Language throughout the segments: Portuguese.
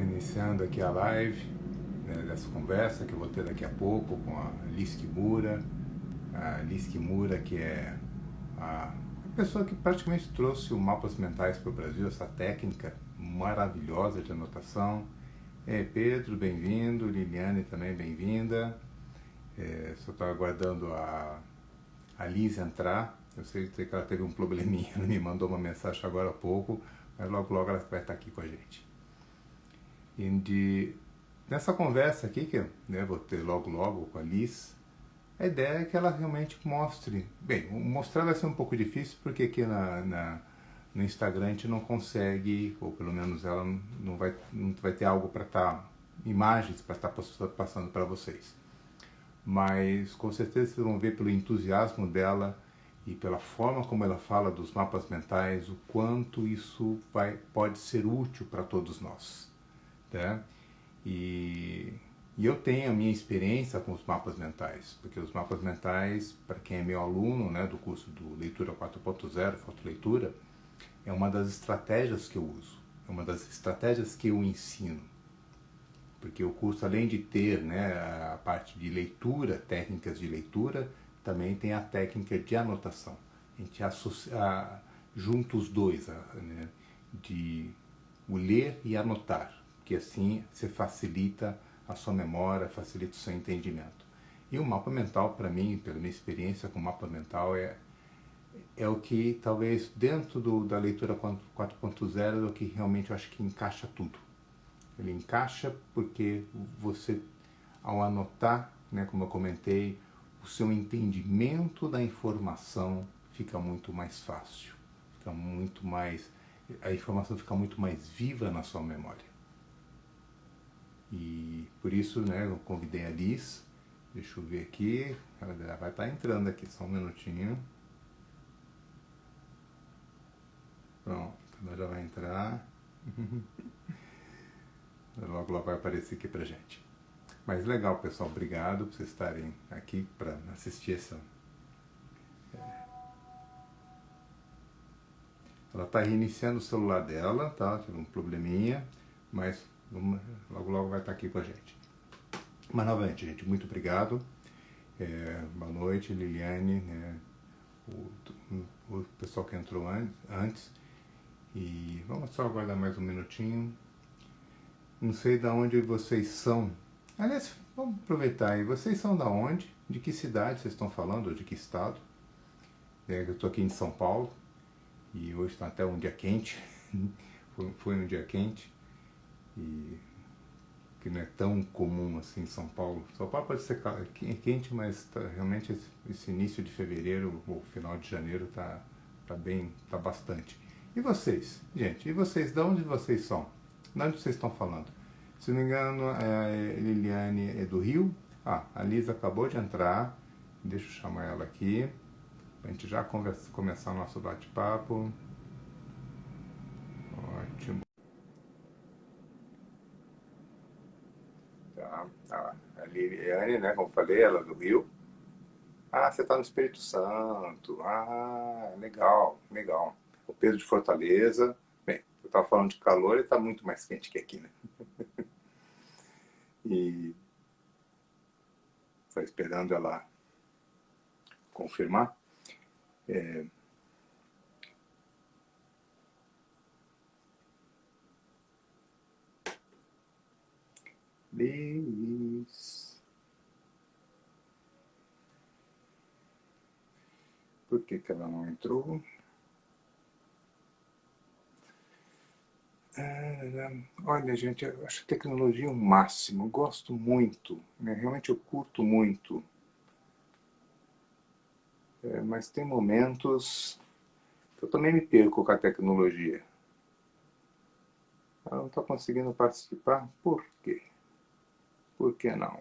iniciando aqui a live, né, dessa conversa que eu vou ter daqui a pouco com a Liz Kimura. A Liz Kimura, que é a pessoa que praticamente trouxe o Mapas Mentais para o Brasil, essa técnica maravilhosa de anotação. Pedro, bem-vindo. Liliane também bem-vinda. Só estou aguardando a Liz entrar. Eu sei que ela teve um probleminha, ela me mandou uma mensagem agora há pouco, mas logo logo ela vai estar aqui com a gente. Nessa conversa aqui, que vou ter logo logo com a Liz, a ideia é que ela realmente mostre. Bem, mostrar vai ser um pouco difícil, porque aqui no Instagram a gente não consegue, ou pelo menos ela não vai ter algo para estar, imagens para estar passando para vocês. Mas com certeza vocês vão ver pelo entusiasmo dela e pela forma como ela fala dos mapas mentais, o quanto isso pode ser útil para todos nós. Tá? E eu tenho a minha experiência com os mapas mentais, porque os mapas mentais, para quem é meu aluno, do curso do Leitura 4.0, Fotoleitura, é uma das estratégias que eu uso, é uma das estratégias que eu ensino. Porque o curso, além de ter a parte de leitura, técnicas de leitura, também tem a técnica de anotação. A gente junta os dois, de o ler e anotar, que assim você facilita a sua memória, facilita o seu entendimento. E o mapa mental, para mim, pela minha experiência com o mapa mental, é o que talvez dentro da leitura 4.0 é o que realmente eu acho que encaixa tudo. Ele encaixa porque você, ao anotar, como eu comentei, o seu entendimento da informação fica muito mais fácil, a informação fica muito mais viva na sua memória. E por isso, eu convidei a Liz. Deixa eu ver aqui, ela vai estar entrando aqui, só um minutinho. Pronto, ela já vai entrar. Logo logo vai aparecer aqui pra gente. Mas legal, pessoal, obrigado por vocês estarem aqui para assistir essa. Ela está reiniciando o celular dela, tá? Teve um probleminha, mas logo logo vai estar aqui com a gente. Mas novamente, gente, muito obrigado. Boa noite, Liliane, o pessoal que entrou antes. E vamos só aguardar mais um minutinho. Não sei de onde vocês são. Aliás, vamos aproveitar aí. Vocês são da onde? De que cidade vocês estão falando? Ou de que estado? Eu estou aqui em São Paulo. E hoje está até um dia quente. Foi um dia quente. E que não é tão comum assim em São Paulo. São Paulo pode ser quente, mas realmente esse início de fevereiro ou final de janeiro tá bastante. E vocês, gente? E vocês, de onde vocês são? De onde vocês estão falando? Se não me engano, a Liliane é do Rio. A Liz acabou de entrar. Deixa eu chamar ela aqui, para a gente já começar o nosso bate-papo. Ótimo. Tá. A Liliane, como falei, ela é do Rio. Você está no Espírito Santo. Legal, legal. O Pedro de Fortaleza. Bem, eu estava falando de calor e está muito mais quente que aqui, E estou esperando ela confirmar. Liz. Por que ela não entrou? Olha, gente, eu acho a tecnologia o máximo, eu gosto muito, realmente eu curto muito. Mas tem momentos que eu também me perco com a tecnologia. Ela não está conseguindo participar, por quê? Por que não?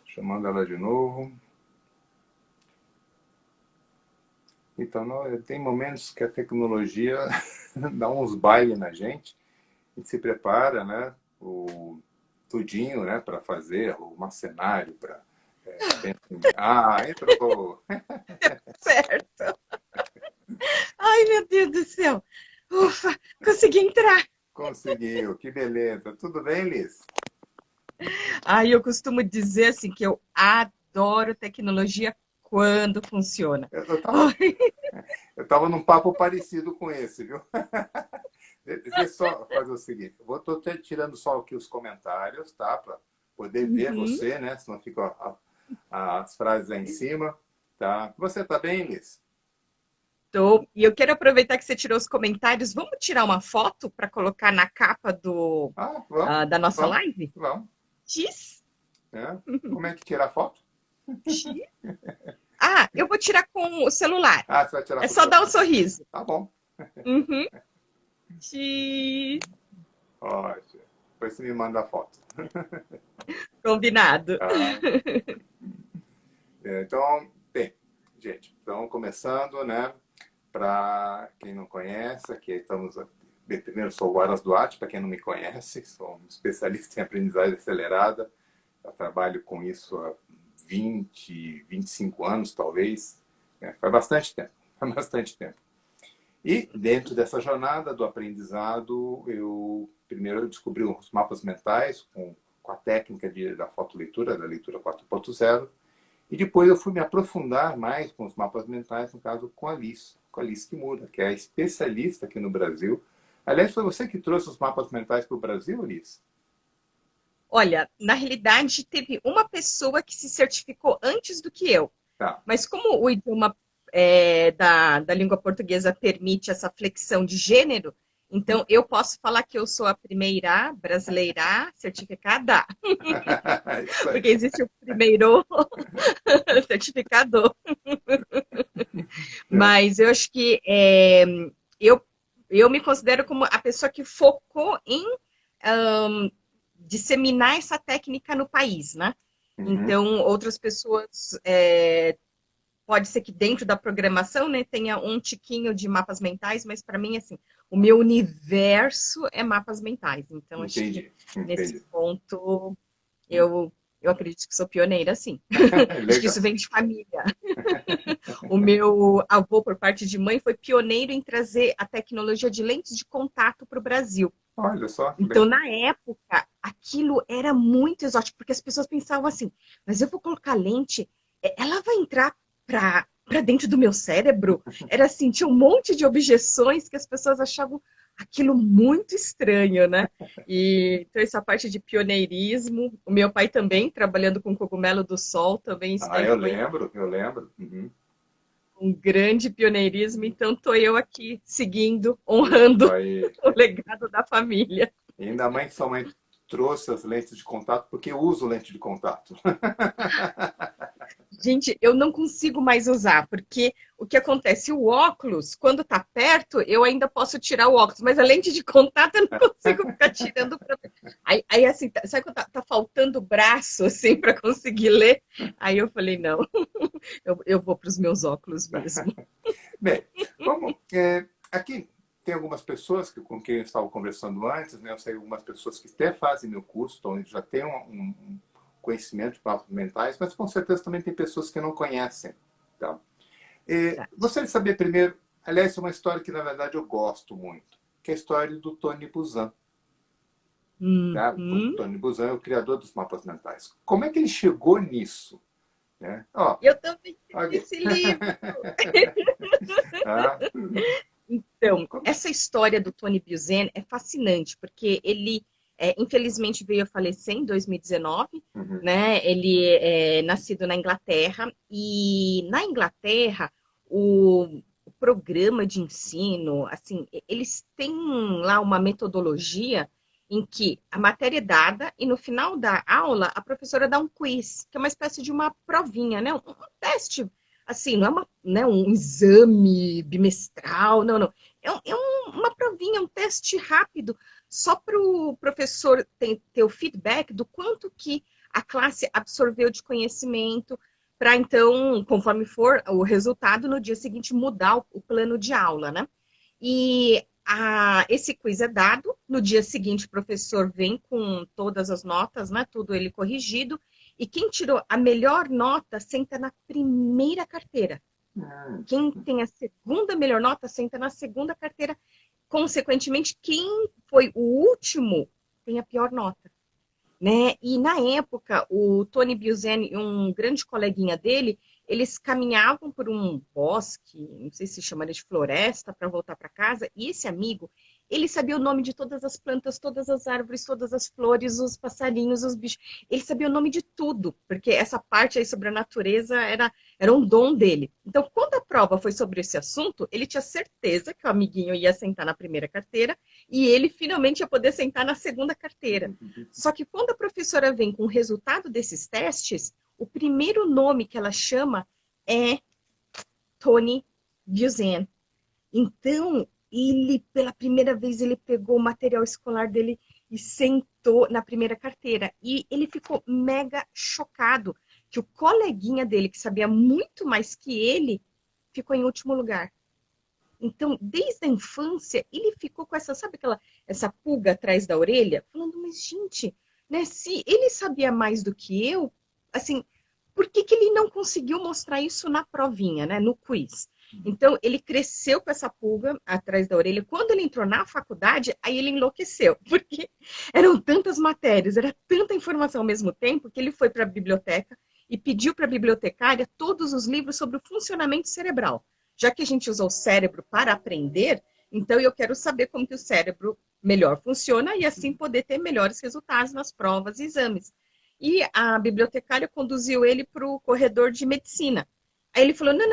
Chamando ela de novo. Então, tem momentos que a tecnologia dá uns bailes na gente, a gente se prepara, tudinho, para fazer, arrumar cenário, para... entrou! Certo! Ai, meu Deus do céu! Ufa, consegui entrar. Conseguiu, que beleza. Tudo bem, Liz? Aí eu costumo dizer assim que eu adoro tecnologia quando funciona. Eu, eu tava, Ai, eu tava num papo parecido com esse, viu? Deixa eu só fazer o seguinte. Tô tirando só aqui os comentários, tá? Para poder ver uhum, você, né? Senão ficam as frases aí em cima, tá? Você tá bem, Liz? tô. E eu quero aproveitar que você tirou os comentários. Vamos tirar uma foto para colocar na capa Ah, vamos, da nossa vamos, live? vamos. X? Né? Como é que tira a foto? X? Ah, eu vou tirar com o celular. Ah, você vai tirar É com o só seu. dar um sorriso. Tá bom. Uhum. X. Ótimo. Depois você me manda a foto. Combinado. Tá? Então, bem, gente, então começando, né? Para quem não conhece, aqui estamos. Bem, primeiro, sou o Aras Duarte, para quem não me conhece, sou um especialista em aprendizagem acelerada. Eu trabalho com isso há 25 anos, talvez. Faz bastante tempo, faz bastante tempo. E dentro dessa jornada do aprendizado, eu primeiro descobri os mapas mentais com a técnica da fotoleitura, da leitura 4.0. E depois eu fui me aprofundar mais com os mapas mentais, no caso com a Alice Kimura, que é a especialista aqui no Brasil. Aliás, foi você que trouxe os mapas mentais para o Brasil, Alice? Olha, na realidade, teve uma pessoa que se certificou antes do que eu. Tá. Mas como o idioma da língua portuguesa permite essa flexão de gênero, então eu posso falar que eu sou a primeira brasileira certificada, Isso aí. porque existe o primeiro certificador. É. Mas eu acho que eu, eu me considero como a pessoa que focou em disseminar essa técnica no país, né? Uhum. Então, outras pessoas pode ser que dentro da programação, né, tenha um tiquinho de mapas mentais, mas para mim, assim, o meu universo é mapas mentais. Então, acho que Entendi, nesse entendi. ponto eu acredito que sou pioneira, sim. Acho que Legal. isso vem de família. O meu avô, por parte de mãe, foi pioneiro em trazer a tecnologia de lentes de contato para o Brasil. Olha só que Então, bem. na época, aquilo era muito exótico, porque as pessoas pensavam assim, mas eu vou colocar lente, ela vai entrar para dentro do meu cérebro? Era assim, tinha um monte de objeções que as pessoas achavam aquilo muito estranho, né? E então essa parte de pioneirismo, o meu pai também, trabalhando com cogumelo do sol, também isso Ah, daí eu foi lembro, eu lembro. Uhum. um grande pioneirismo, então estou eu aqui seguindo, Isso honrando aí. o legado da família. E ainda mais que sua mãe trouxe as lentes de contato, porque eu uso lente de contato. Gente, eu não consigo mais usar, porque o que acontece? O óculos, quando tá perto, eu ainda posso tirar o óculos, mas a lente de contato eu não consigo ficar tirando. Aí assim, sabe quando tá faltando braço, assim, para conseguir ler? Aí eu falei, não, eu vou para os meus óculos mesmo. Bem, vamos. Aqui tem algumas pessoas com quem eu estava conversando antes, né? Eu sei algumas pessoas que até fazem meu curso, então já têm um conhecimento de mapas mentais, mas com certeza também tem pessoas que não conhecem. Tá? Gostaria de saber primeiro, aliás, é uma história que na verdade eu gosto muito, que é a história do Tony Buzan. Tá? O Uhum. Tony Buzan é o criador dos mapas mentais. Como é que ele chegou nisso? Né? Ó, Eu também tenho aqui. esse livro. Ah, Então, essa história do Tony Buzan é fascinante, porque ele, infelizmente, veio a falecer em 2019, uhum, né? Ele é nascido na Inglaterra, e na Inglaterra, o programa de ensino, assim, eles têm lá uma metodologia em que a matéria é dada e no final da aula a professora dá um quiz, que é uma espécie de uma provinha, né? Um teste assim, não é né, um exame bimestral, não, não. Uma provinha, um teste rápido, só para o professor ter o feedback do quanto que a classe absorveu de conhecimento, para então, conforme for o resultado, no dia seguinte mudar o plano de aula, né? E esse quiz é dado, no dia seguinte o professor vem com todas as notas, né, tudo ele corrigido, e quem tirou a melhor nota senta na primeira carteira. uhum, Quem tem a segunda melhor nota senta na segunda carteira. consequentemente, quem foi o último tem a pior nota. Né? E na época, o Tony Buzan e um grande coleguinha dele, eles caminhavam por um bosque, não sei se chamaria de floresta, para voltar para casa, e esse amigo, ele sabia o nome de todas as plantas, todas as árvores, todas as flores, os passarinhos, os bichos. Ele sabia o nome de tudo, porque essa parte aí sobre a natureza era um dom dele. Então, quando a prova foi sobre esse assunto, ele tinha certeza que o amiguinho ia sentar na primeira carteira e ele finalmente ia poder sentar na segunda carteira. Só que quando a professora vem com o resultado desses testes, o primeiro nome que ela chama é Tony Buzan. Então, ele, pela primeira vez, ele pegou o material escolar dele e sentou na primeira carteira. E ele ficou mega chocado que o coleguinha dele, que sabia muito mais que ele, ficou em último lugar. Então, desde a infância, ele ficou com essa, sabe essa pulga atrás da orelha? Falando, mas gente, né, se ele sabia mais do que eu, assim, por que ele não conseguiu mostrar isso na provinha, né, no quiz? Então, ele cresceu com essa pulga atrás da orelha. Quando ele entrou na faculdade, aí ele enlouqueceu, porque eram tantas matérias, era tanta informação ao mesmo tempo, que ele foi para a biblioteca e pediu para a bibliotecária todos os livros sobre o funcionamento cerebral. Já que a gente usa o cérebro para aprender, então eu quero saber como que o cérebro melhor funciona e assim poder ter melhores resultados nas provas e exames. E a bibliotecária conduziu ele para o corredor de medicina. Aí ele falou, não,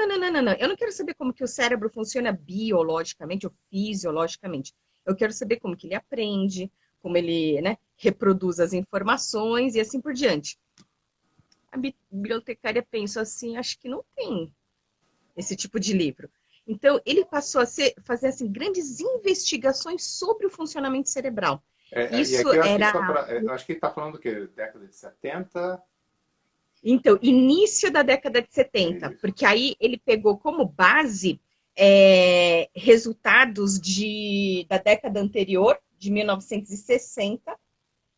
eu não quero saber como que o cérebro funciona biologicamente ou fisiologicamente. Eu quero saber como que ele aprende, como ele, né, reproduz as informações e assim por diante. A bibliotecária pensou assim, acho que não tem esse tipo de livro. Então, ele passou a fazer assim, grandes investigações sobre o funcionamento cerebral. E Isso aqui eu acho que era... eu acho que ele está falando do quê? Década de 70? Então, início da década de 70, Isso. porque aí ele pegou como base resultados da década anterior, de 1960.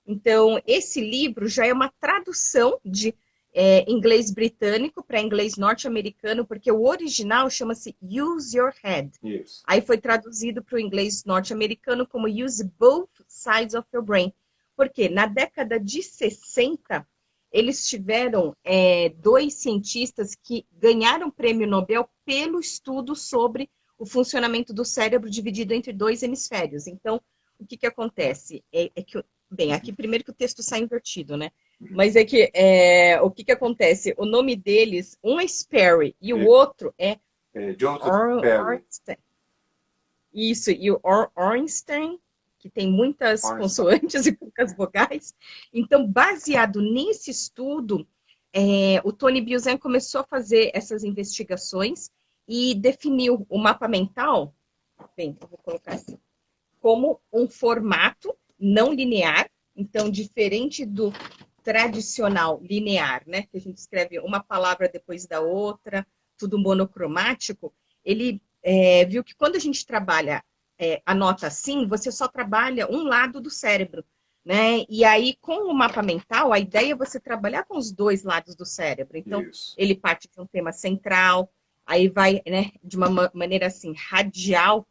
Então, esse livro já é uma tradução de inglês britânico para inglês norte-americano, porque o original chama-se Use Your Head. Isso. Aí foi traduzido para o inglês norte-americano como Use Both Sides of Your Brain. Porque na década de 60, eles tiveram dois cientistas que ganharam prêmio Nobel pelo estudo sobre o funcionamento do cérebro dividido entre dois hemisférios. Então, o que acontece? Que bem, aqui primeiro que o texto sai invertido, né? Mas é que o que acontece? O nome deles, um é Sperry e o outro é Joseph Perry. Ornstein. Isso, e o Ornstein, que tem muitas consoantes e poucas vogais. Então, baseado nesse estudo, o Tony Buzan começou a fazer essas investigações e definiu o mapa mental, bem, eu vou colocar assim, como um formato não linear, então diferente do tradicional linear, né, que a gente escreve uma palavra depois da outra, tudo monocromático, ele viu que quando a gente trabalha anota assim, você só trabalha um lado do cérebro, né? E aí, com o mapa mental, a ideia é você trabalhar com os dois lados do cérebro. Então, ele parte de um tema central, aí vai, né, de uma maneira assim, radial,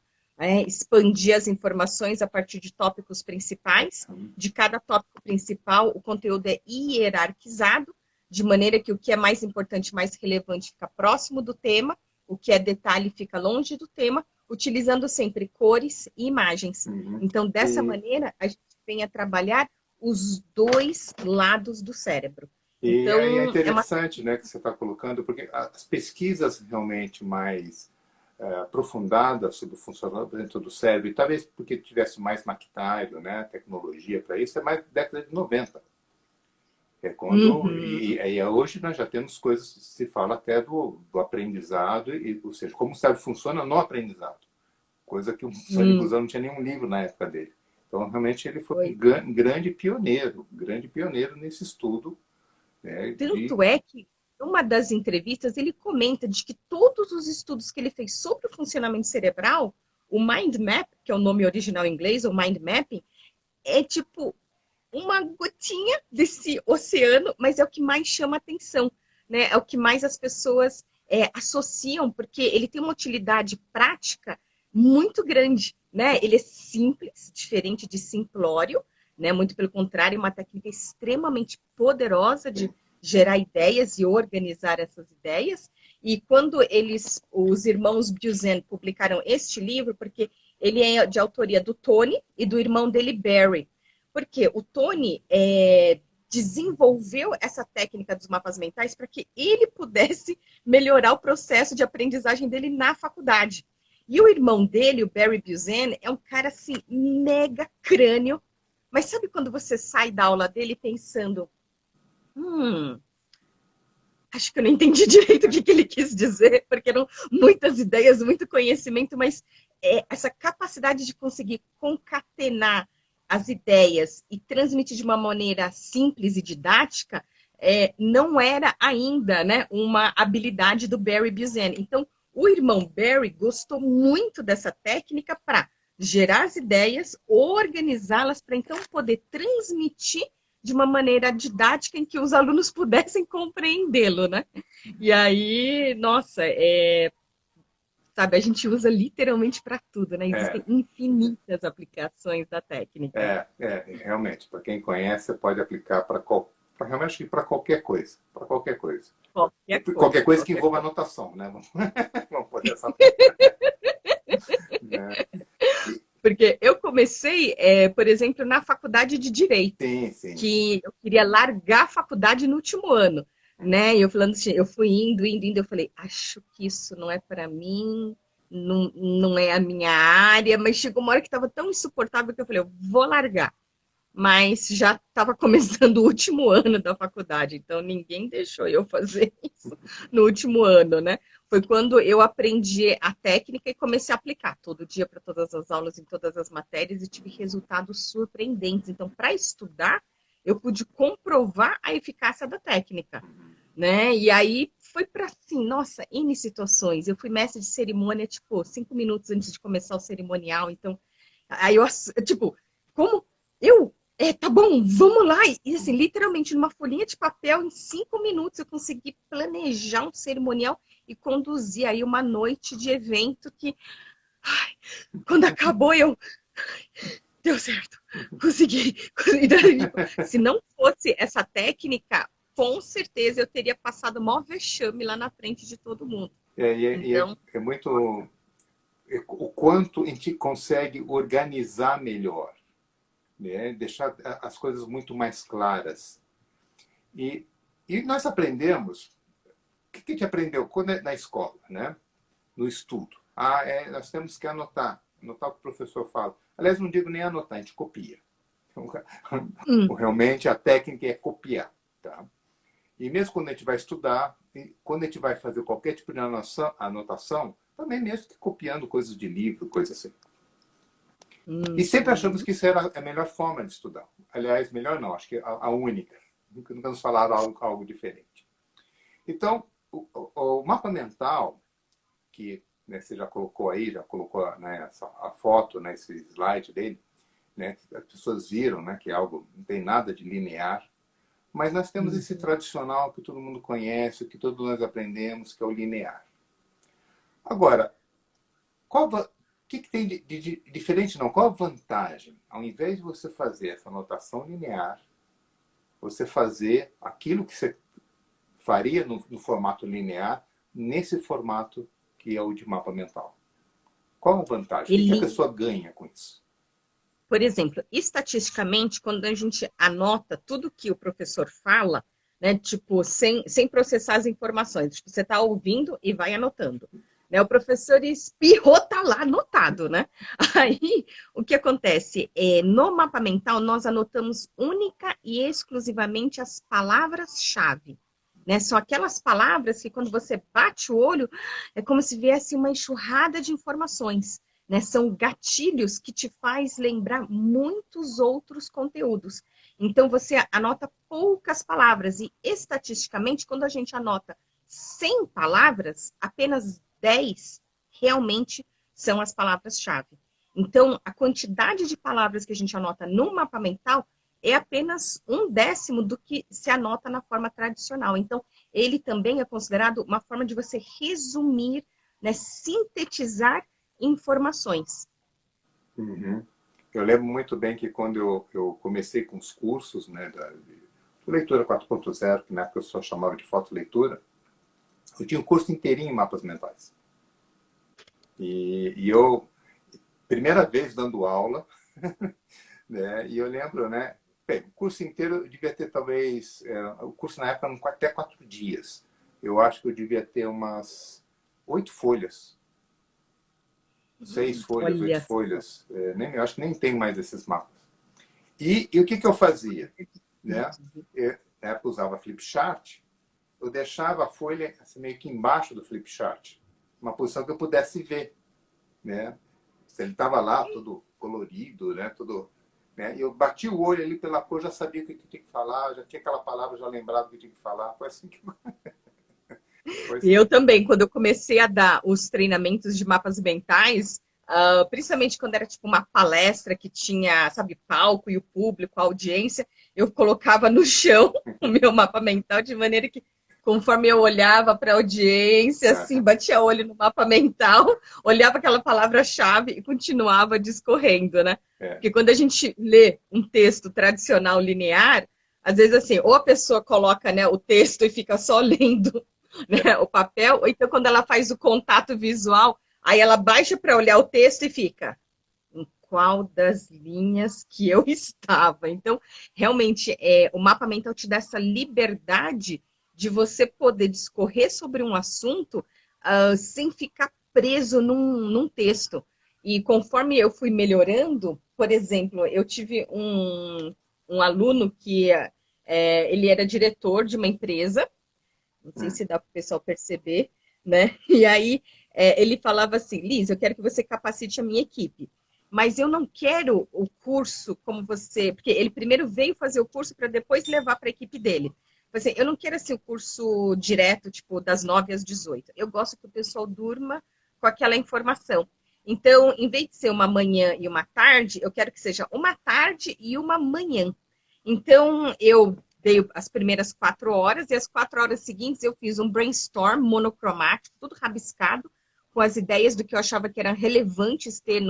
expandir as informações a partir de tópicos principais. De cada tópico principal, o conteúdo é hierarquizado, de maneira que o que é mais importante, mais relevante, fica próximo do tema, o que é detalhe fica longe do tema, utilizando sempre cores e imagens. Então, dessa maneira, a gente vem a trabalhar os dois lados do cérebro. Então, é interessante, né, que você está colocando, porque as pesquisas realmente mais aprofundadas sobre o funcionamento do cérebro, e talvez porque tivesse mais maquinário, né, tecnologia para isso, é mais década de 90. É quando, e hoje nós já temos coisas, se fala até do aprendizado, ou seja, como o cérebro funciona no aprendizado. Coisa que o Sonny Buzan não tinha nenhum livro na época dele. Então, realmente, ele foi um grande pioneiro nesse estudo. Né, Tanto é que, numa das entrevistas, ele comenta de que todos os estudos que ele fez sobre o funcionamento cerebral, o Mind Map, que é o nome original em inglês, o Mind Mapping, é tipo uma gotinha desse oceano, mas é o que mais chama atenção, né? É o que mais as pessoas associam, porque ele tem uma utilidade prática muito grande, né? Ele é simples, diferente de simplório, né? Muito pelo contrário, é uma técnica extremamente poderosa de gerar ideias e organizar essas ideias. E quando os irmãos Buzan publicaram este livro, porque ele é de autoria do Tony e do irmão dele, Barry. Porque o Tony desenvolveu essa técnica dos mapas mentais para que ele pudesse melhorar o processo de aprendizagem dele na faculdade. E o irmão dele, o Barry Buzan, é um cara assim, mega crânio. Mas sabe quando você sai da aula dele pensando, acho que eu não entendi direito o que ele quis dizer, porque eram muitas ideias, muito conhecimento, mas essa capacidade de conseguir concatenar as ideias e transmitir de uma maneira simples e didática não era ainda, né, uma habilidade do Barry Buzan. Então, o irmão Barry gostou muito dessa técnica para gerar as ideias, organizá-las para então poder transmitir de uma maneira didática em que os alunos pudessem compreendê-lo, né? E aí, nossa, sabe, a gente usa literalmente para tudo, né? Existem infinitas aplicações da técnica. Realmente, para quem conhece, pode aplicar realmente para qualquer coisa, para qualquer coisa. Qualquer coisa que envolva anotação, né? Vamos poder essa Porque eu comecei, por exemplo, na faculdade de Direito, que eu queria largar a faculdade no último ano, né? E eu falando assim, eu fui indo, eu falei, acho que isso não é para mim, não é a minha área, mas chegou uma hora que estava tão insuportável que eu falei, eu vou largar. Mas já estava começando o último ano da faculdade, então ninguém deixou eu fazer isso no último ano, né? Foi quando eu aprendi a técnica e comecei a aplicar todo dia para todas as aulas, em todas as matérias, e tive resultados surpreendentes. Então, para estudar, eu pude comprovar a eficácia da técnica, né? E aí foi para assim, nossa, N situações. Eu fui mestre de cerimônia, tipo, 5 minutos antes de começar o cerimonial. Então, aí eu, tipo, como eu tá bom, vamos lá. E assim, literalmente, numa folhinha de papel, em 5 minutos, eu consegui planejar um cerimonial e conduzir aí uma noite de evento que, quando acabou, deu certo, consegui. Se não fosse essa técnica, com certeza eu teria passado o maior vexame lá na frente de todo mundo. Então... é muito... O quanto a gente consegue organizar melhor, né? Deixar as coisas muito mais claras. E nós aprendemos... O que a gente aprendeu na escola, né? No estudo? Nós temos que anotar o que o professor fala. Aliás, não digo nem anotar, a gente copia. Realmente, a técnica é copiar. Tá? E mesmo quando a gente vai estudar, quando a gente vai fazer qualquer tipo de anotação, também mesmo que copiando coisas de livro, coisas assim. E sempre achamos que isso era a melhor forma de estudar. Aliás, melhor não, acho que a única. Nunca nos falaram algo diferente. Então, o mapa mental, que, né, você já colocou aí, né, a foto, né, esse slide dele, né, as pessoas viram, né, que é algo, não tem nada de linear, mas nós temos esse tradicional que todo mundo conhece, que todos nós aprendemos, que é o linear. Agora, o que tem de diferente? Não, qual a vantagem? Ao invés de você fazer essa anotação linear, você fazer aquilo que você faria no formato linear, nesse formato que é o de mapa mental. Qual a vantagem? O que a pessoa ganha com isso? Por exemplo, estatisticamente, quando a gente anota tudo que o professor fala, né, tipo, sem processar as informações, tipo, você está ouvindo e vai anotando. Né, o professor espirrou, tá lá anotado, né? Aí, o que acontece? No mapa mental, nós anotamos única e exclusivamente as palavras-chave. Né? São aquelas palavras que, quando você bate o olho, é como se viesse uma enxurrada de informações. Né? São gatilhos que te faz lembrar muitos outros conteúdos. Então, você anota poucas palavras. E, estatisticamente, quando a gente anota 100 palavras, apenas 10 realmente são as palavras-chave. Então, a quantidade de palavras que a gente anota no mapa mental é apenas 1/10 do que se anota na forma tradicional. Então, ele também é considerado uma forma de você resumir, né, sintetizar informações. Uhum. Eu lembro muito bem que quando eu comecei com os cursos, né, de leitura 4.0, que na época eu só chamava de fotoleitura, eu tinha um curso inteirinho em mapas mentais. E eu, primeira vez dando aula, né, e eu lembro, né, bem, o curso inteiro eu devia ter talvez, o curso na época eram até 4 dias. Eu acho que eu devia ter umas 8 folhas, 6 folhas, oito Olha só. folhas. Eu acho que nem tem mais esses mapas. E o que, que eu fazia? Né? Na época eu usava flipchart, eu deixava a folha assim, meio que embaixo do flipchart, uma posição que eu pudesse ver. Né? Se ele estava lá, todo colorido, né? Todo, né? E eu bati o olho ali pela cor, já sabia o que tinha que falar, já tinha aquela palavra, já lembrava o que tinha que falar. Foi assim que... Foi E assim. eu também, quando eu comecei a dar os treinamentos de mapas mentais, principalmente quando era tipo uma palestra que tinha, sabe, palco e o público, a audiência, eu colocava no chão o meu mapa mental de maneira que, conforme eu olhava para a audiência, assim, batia olho no mapa mental, olhava aquela palavra-chave e continuava discorrendo, né? É. Porque quando a gente lê um texto tradicional linear, às vezes assim, ou a pessoa coloca, né, o texto e fica só lendo, né, o papel, ou então quando ela faz o contato visual, aí ela baixa para olhar o texto e fica em qual das linhas que eu estava. Então, realmente, o mapa mental te dá essa liberdade de você poder discorrer sobre um assunto sem ficar preso num texto. E conforme eu fui melhorando, por exemplo, eu tive um aluno que ele era diretor de uma empresa, não sei se dá para o pessoal perceber, né? E aí ele falava assim, Liz, eu quero que você capacite a minha equipe, mas eu não quero o curso como você, porque ele primeiro veio fazer o curso para depois levar para a equipe dele. Assim, eu não quero assim, o curso direto, tipo, das 9 às 18. Eu gosto que o pessoal durma com aquela informação. Então, em vez de ser uma manhã e uma tarde, eu quero que seja uma tarde e uma manhã. Então, eu dei as primeiras 4 horas e as 4 horas seguintes eu fiz um brainstorm monocromático, tudo rabiscado, com as ideias do que eu achava que eram relevantes ter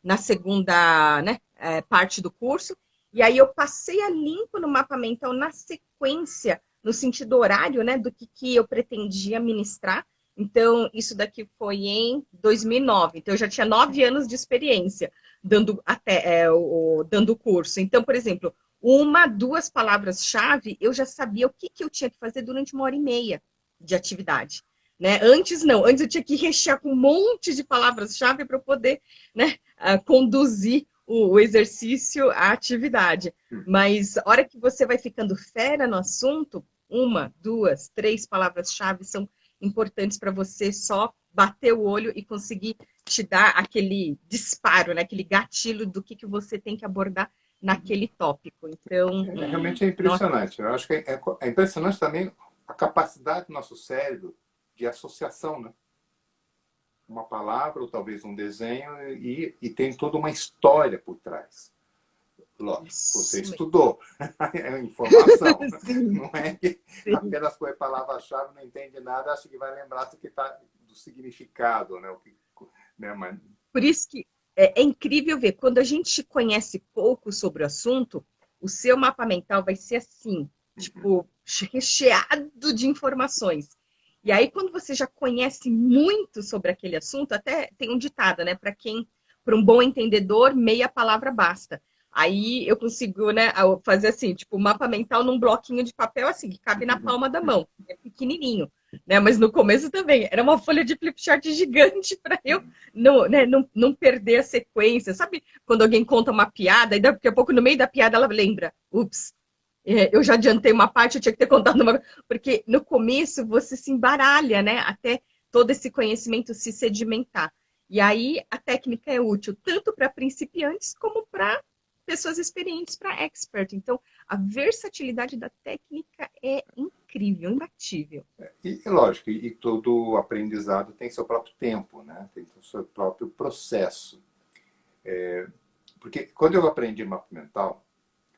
na segunda, né, parte do curso. E aí eu passei a limpo no mapa mental na sequência, no sentido horário, né, do que eu pretendia ministrar. Então, isso daqui foi em 2009. Então, eu já tinha 9 anos de experiência dando o curso. Então, por exemplo, 1, 2 palavras-chave, eu já sabia o que eu tinha que fazer durante 1 hora e meia de atividade. Né? Antes não, antes eu tinha que rechear com um monte de palavras-chave para poder, né, conduzir o exercício, a atividade. Mas a hora que você vai ficando fera no assunto, 1, 2, 3 palavras-chave são importantes para você só bater o olho e conseguir te dar aquele disparo, né? Aquele gatilho do que você tem que abordar naquele tópico. Então, Realmente é nossa, impressionante. Eu acho que é impressionante também a capacidade do nosso cérebro de associação, né? Uma palavra ou talvez um desenho e tem toda uma história por trás. Lógico, você isso estudou, é informação. sim, Não é que sim. apenas põe palavra-chave, não entende nada, acha que vai lembrar do que tá, do significado, né? Né? Mas... Por isso que é incrível ver, quando a gente conhece pouco sobre o assunto, o seu mapa mental vai ser assim, tipo, recheado de informações. E aí, quando você já conhece muito sobre aquele assunto, até tem um ditado, né? Para um bom entendedor, meia palavra basta. Aí eu consigo, né, fazer assim, tipo, mapa mental num bloquinho de papel assim, que cabe na palma da mão. É pequenininho, né? Mas no começo também era uma folha de flipchart gigante para eu não perder a sequência. Sabe quando alguém conta uma piada e daqui a pouco no meio da piada ela lembra, ups, eu já adiantei uma parte, eu tinha que ter contado uma. Porque no começo você se embaralha, né? Até todo esse conhecimento se sedimentar. E aí a técnica é útil tanto para principiantes como para pessoas experientes, para expert. Então, a versatilidade da técnica é incrível, imbatível. Lógico, e todo aprendizado tem seu próprio tempo, né? Tem o seu próprio processo. Porque quando eu aprendi mapa mental,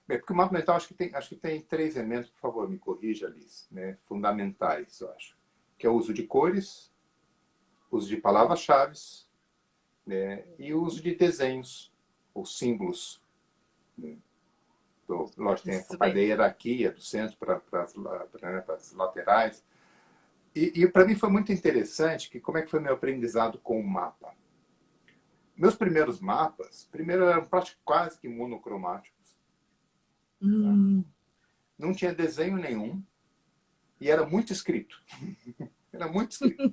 porque o mapa mental acho que tem 3 elementos, por favor, me corrija, Alice, né? Fundamentais, eu acho. Que é o uso de cores, uso de palavras-chave né? E o uso de desenhos, ou símbolos, né? Lógico, tem a Isso parte da mesmo. hierarquia, do centro para as laterais. E para mim foi muito interessante que como é que foi meu aprendizado com o mapa. Meus primeiros mapas, primeiro eram quase que monocromáticos, tá? Hum, Não tinha desenho nenhum e era muito escrito. Era muito escrito.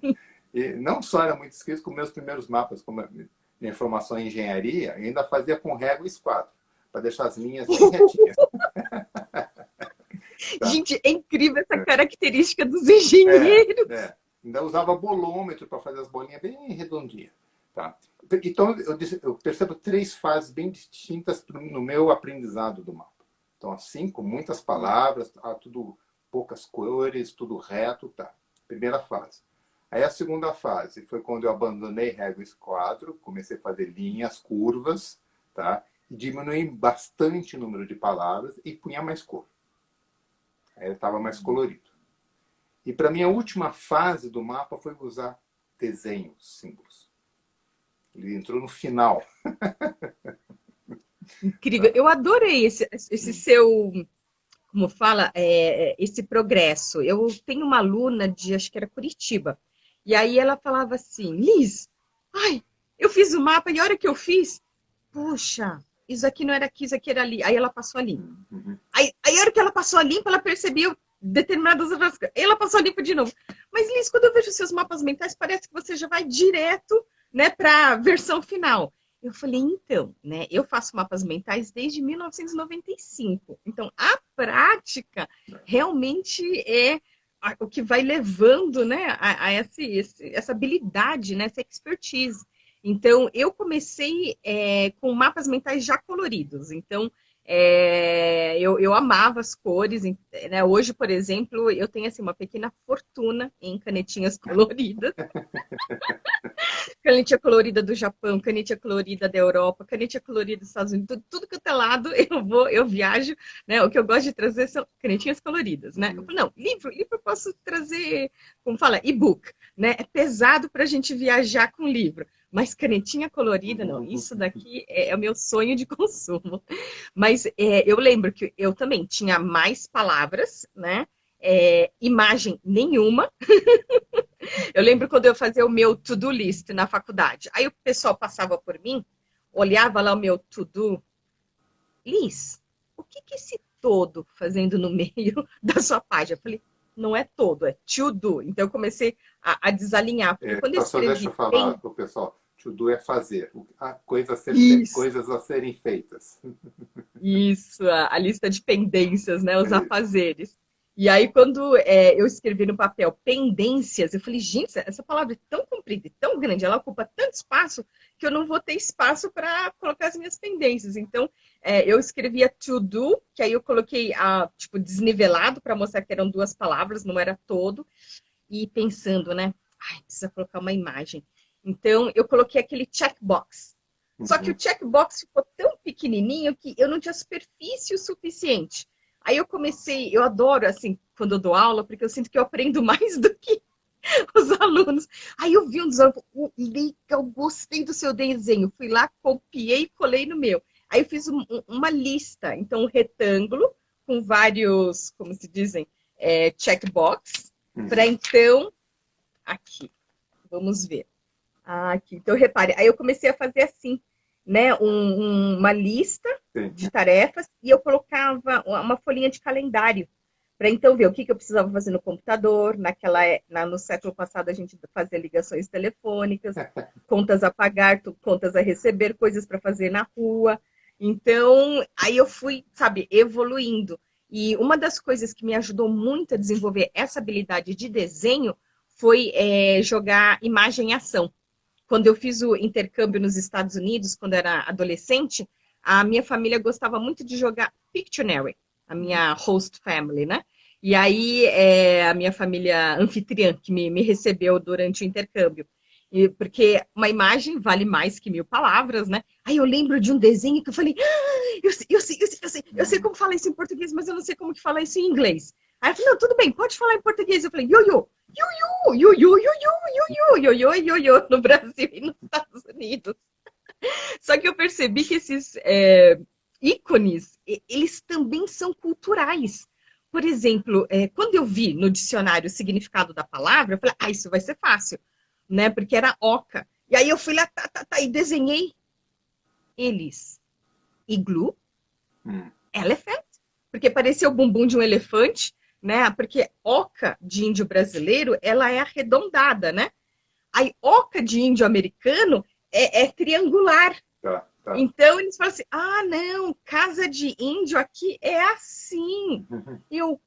E não só era muito escrito, como meus primeiros mapas, como minha formação em engenharia, eu ainda fazia com régua e esquadro, para deixar as linhas bem retinhas. Tá? Gente, é incrível essa É, característica dos é, engenheiros. é. Ainda usava bolômetro para fazer as bolinhas bem redondinhas. Tá? Então, eu percebo três fases bem distintas no meu aprendizado do mapa. Então, assim, com muitas palavras, tudo poucas cores, tudo reto, tá. Primeira fase. Aí a segunda fase foi quando eu abandonei régua e esquadro, comecei a fazer linhas, curvas, tá? E diminuí bastante o número de palavras e punha mais cor. Aí estava mais colorido. E para mim a última fase do mapa foi usar desenhos, símbolos. Ele entrou no final. Incrível. Tá? Eu adorei esse seu, como fala, esse progresso. Eu tenho uma aluna de, acho que era Curitiba, e aí ela falava assim, Liz, ai, eu fiz o mapa e a hora que eu fiz, puxa, isso aqui não era aqui, isso aqui era ali. Aí ela passou a limpo. Uhum. Aí a hora que ela passou a limpo, ela percebeu determinadas outras coisas. Aí ela passou a limpo de novo. Mas, Liz, quando eu vejo seus mapas mentais, parece que você já vai direto, né, para a versão final. Eu falei, então, né, eu faço mapas mentais desde 1995. Então, a prática realmente é o que vai levando, né, a essa habilidade, né, essa expertise. Então, eu comecei com mapas mentais já coloridos. Então, eu amava as cores, né? Hoje, por exemplo, eu tenho assim, uma pequena fortuna em canetinhas coloridas. Canetinha colorida do Japão, canetinha colorida da Europa, canetinha colorida dos Estados Unidos, tudo que é lado eu viajo, né? O que eu gosto de trazer são canetinhas coloridas, né? Eu Uhum. falo, não, livro eu posso trazer, como fala, e-book, né? É pesado para a gente viajar com livro. Mas canetinha colorida, não. Isso daqui é o meu sonho de consumo. Mas eu lembro que eu também tinha mais palavras, né? Imagem nenhuma. Eu lembro quando eu fazia o meu to-do list na faculdade. Aí o pessoal passava por mim, olhava lá o meu to-do. Liz, o que que esse todo fazendo no meio da sua página? Eu falei, não é todo, é to-do. Então eu comecei a desalinhar, porque quando eu Só deixa eu escrevi falar bem para o pessoal. To do é fazer. isso, Coisas a serem feitas. isso, a lista de pendências, né, os É isso. afazeres. E aí, quando eu escrevi no papel pendências, eu falei, gente, essa palavra é tão comprida e tão grande, ela ocupa tanto espaço que eu não vou ter espaço para colocar as minhas pendências. Então, eu escrevia to do, que aí eu coloquei tipo desnivelado para mostrar que eram duas palavras, não era todo, e pensando, né? Ai, precisa colocar uma imagem. Então, eu coloquei aquele checkbox. Só que o Uhum. checkbox ficou tão pequenininho que eu não tinha superfície o suficiente. Aí eu comecei, eu adoro, assim, quando eu dou aula, porque eu sinto que eu aprendo mais do que os alunos. Aí eu vi um desenho, legal, gostei do seu desenho. Fui lá, copiei e colei no meu. Aí eu fiz uma lista, então um retângulo com vários, como se dizem, checkbox, para Uhum. então, aqui, vamos ver. Aqui, então repare, aí eu comecei a fazer assim, né, uma lista Sim. de tarefas e eu colocava uma folhinha de calendário para então ver o que eu precisava fazer no computador. No século passado a gente fazia ligações telefônicas, contas a pagar, contas a receber, coisas para fazer na rua. Então, aí eu fui, sabe, evoluindo. E uma das coisas que me ajudou muito a desenvolver essa habilidade de desenho foi jogar imagem em ação. Quando eu fiz o intercâmbio nos Estados Unidos, quando era adolescente, a minha família gostava muito de jogar Pictionary, a Uhum. minha host family, né? E aí, a minha família anfitriã, que me recebeu durante o intercâmbio. Porque uma imagem vale mais que 1.000 palavras, né? Aí eu lembro de um desenho que eu falei, eu sei como falar isso em português, mas eu não sei como que fala isso em inglês. Aí eu falei, não, tudo bem, pode falar em português. Eu falei, ioiô. Yu, yu, yu, yu, yu, yu, yu, yu, yu, yu, no Brasil e nos Estados Unidos. Só que eu percebi que esses ícones, eles também são culturais. Por exemplo, quando eu vi no dicionário o significado da palavra, eu falei, ah, isso vai ser fácil, né? Porque era oca. E aí eu fui lá, e desenhei eles. Iglu, Hum. elephant, porque parecia o bumbum de um elefante, né? Porque oca de índio brasileiro, ela é arredondada, né? A oca de índio americano é triangular. Tá, tá. Então eles falam assim: ah, não, casa de índio aqui é assim. E eu,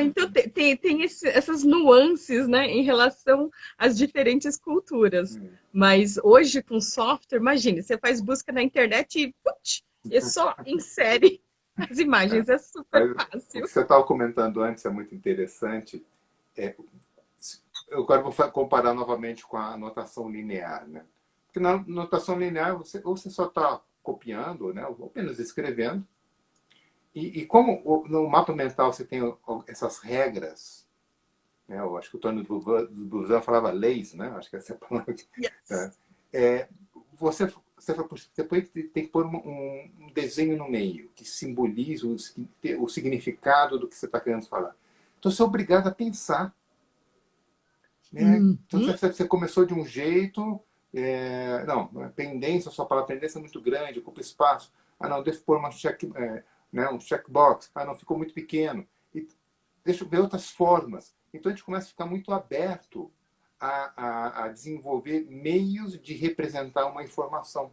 então tem essas nuances, né, em relação às diferentes culturas. Mas hoje, com software, imagine, você faz busca na internet e, putz, e só insere as imagens, é super Mas o que fácil. você estava comentando antes é muito interessante. É, eu agora vou comparar novamente com a notação linear, né? Porque na notação linear, ou você só está copiando, né? Ou apenas escrevendo. E como no mapa mental você tem essas regras, né? Eu acho que o Tony Buzan falava leis, né? Acho que essa é a palavra. Yes. Tá? É, você tem que pôr um desenho no meio que simboliza o significado do que você está querendo falar. Então você é obrigado a pensar, né? Então Uhum. você começou de um jeito, não, a pendência, só para a pendência é muito grande, ocupa espaço. Ah, não, deixa eu pôr né, um checkbox. Ah, não, ficou muito pequeno. E deixa eu ver outras formas. Então a gente começa a ficar muito aberto a desenvolver meios de representar uma informação,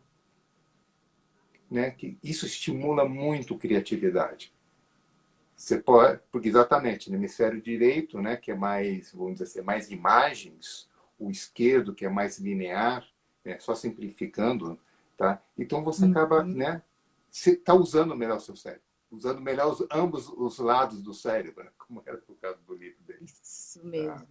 né? Que isso estimula muito a criatividade. Você pode, porque exatamente no hemisfério direito, né, que é mais, vamos dizer assim, mais imagens, o esquerdo que é mais linear, né, só simplificando, tá? Então você acaba, Uhum. né, você está usando melhor o seu cérebro, usando melhor ambos os lados do cérebro, né, como era o caso do livro dele. Isso Tá? mesmo.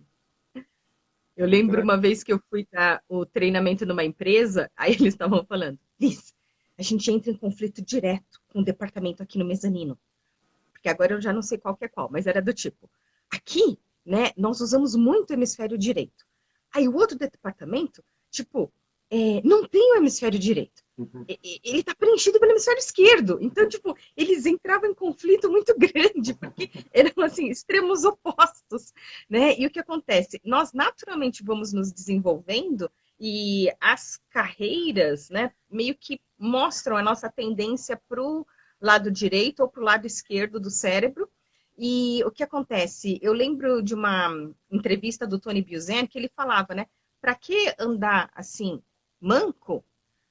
Eu Muito lembro legal. uma vez que eu fui dar o treinamento numa empresa, aí eles estavam falando, Liz, a gente entra em conflito direto com o departamento aqui no mezanino. Porque agora eu já não sei qual que é qual, mas era do tipo, aqui, né, nós usamos muito o hemisfério direito. Aí o outro departamento, tipo, não tem o hemisfério direito. Uhum. Ele está preenchido pelo hemisfério esquerdo. Então, tipo, eles entravam em conflito muito grande, porque eram, assim, extremos opostos, né? E o que acontece? Nós, naturalmente, vamos nos desenvolvendo e as carreiras, né, meio que mostram a nossa tendência para o lado direito ou para o lado esquerdo do cérebro. E o que acontece? Eu lembro de uma entrevista do Tony Buzan que ele falava, né? Para que andar assim, manco,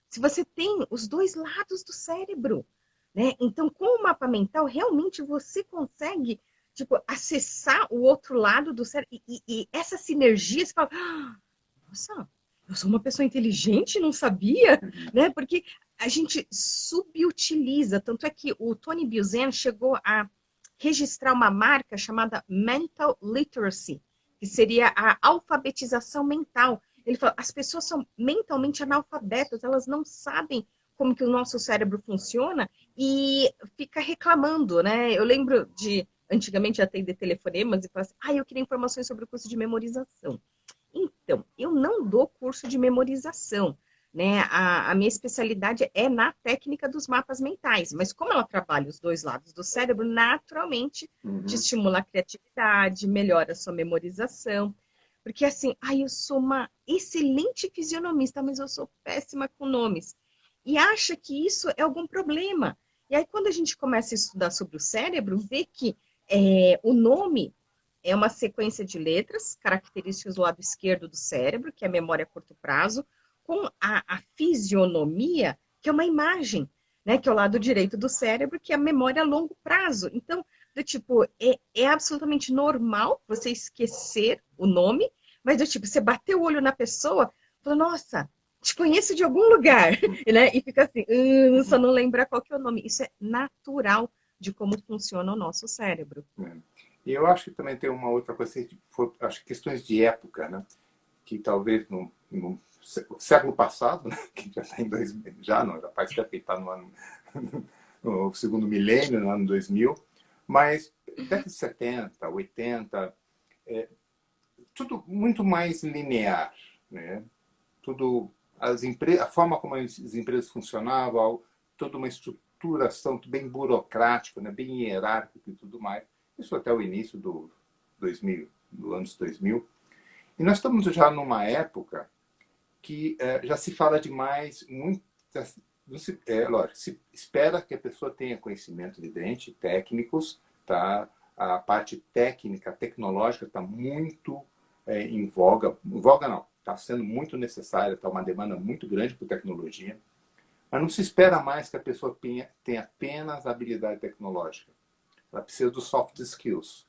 se você tem os dois lados do cérebro, né? Então, com o mapa mental, realmente você consegue, tipo, acessar o outro lado do cérebro e essa sinergia, você fala, ah, nossa, eu sou uma pessoa inteligente, não sabia, né? Porque a gente subutiliza, tanto é que o Tony Buzan chegou a registrar uma marca chamada Mental Literacy, que seria a alfabetização mental. Ele falou, as pessoas são mentalmente analfabetas, elas não sabem como que o nosso cérebro funciona e fica reclamando, né? Eu lembro de antigamente atender telefonemas e falar assim, eu queria informações sobre o curso de memorização. Então, eu não dou curso de memorização, né? A minha especialidade é na técnica dos mapas mentais, mas como ela trabalha os dois lados do cérebro, naturalmente te Uhum. estimula a criatividade, melhora a sua memorização. Porque assim, eu sou uma excelente fisionomista, mas eu sou péssima com nomes. E acha que isso é algum problema. E aí, quando a gente começa a estudar sobre o cérebro, vê que o nome é uma sequência de letras, características do lado esquerdo do cérebro, que é a memória a curto prazo, com a fisionomia, que é uma imagem, né, que é o lado direito do cérebro, que é a memória a longo prazo. Então, do tipo, é absolutamente normal você esquecer o nome, mas do tipo, você bateu o olho na pessoa, fala, nossa, te conheço de algum lugar, né? E fica assim, só não lembrar qual que é o nome. Isso é natural de como funciona o nosso cérebro. É. E eu acho que também tem uma outra coisa, acho que questões de época, né? Que talvez no século passado, né? Que já está em 2000, já não, já faz tempo que está no ano, no segundo milênio, no ano 2000, mas década de 70, 80, tudo muito mais linear, né? Tudo, a forma como as empresas funcionavam, toda uma estruturação bem burocrática, né? Bem hierárquica e tudo mais. Isso até o início do 2000, do anos 2000. E nós estamos já numa época que já se fala demais, muito, lógico, se espera que a pessoa tenha conhecimento evidente, técnicos, tá? A parte técnica, tecnológica está muito em voga. Em voga não, está sendo muito necessária, está uma demanda muito grande por tecnologia. Mas não se espera mais que a pessoa tenha apenas habilidade tecnológica. Ela precisa dos soft skills,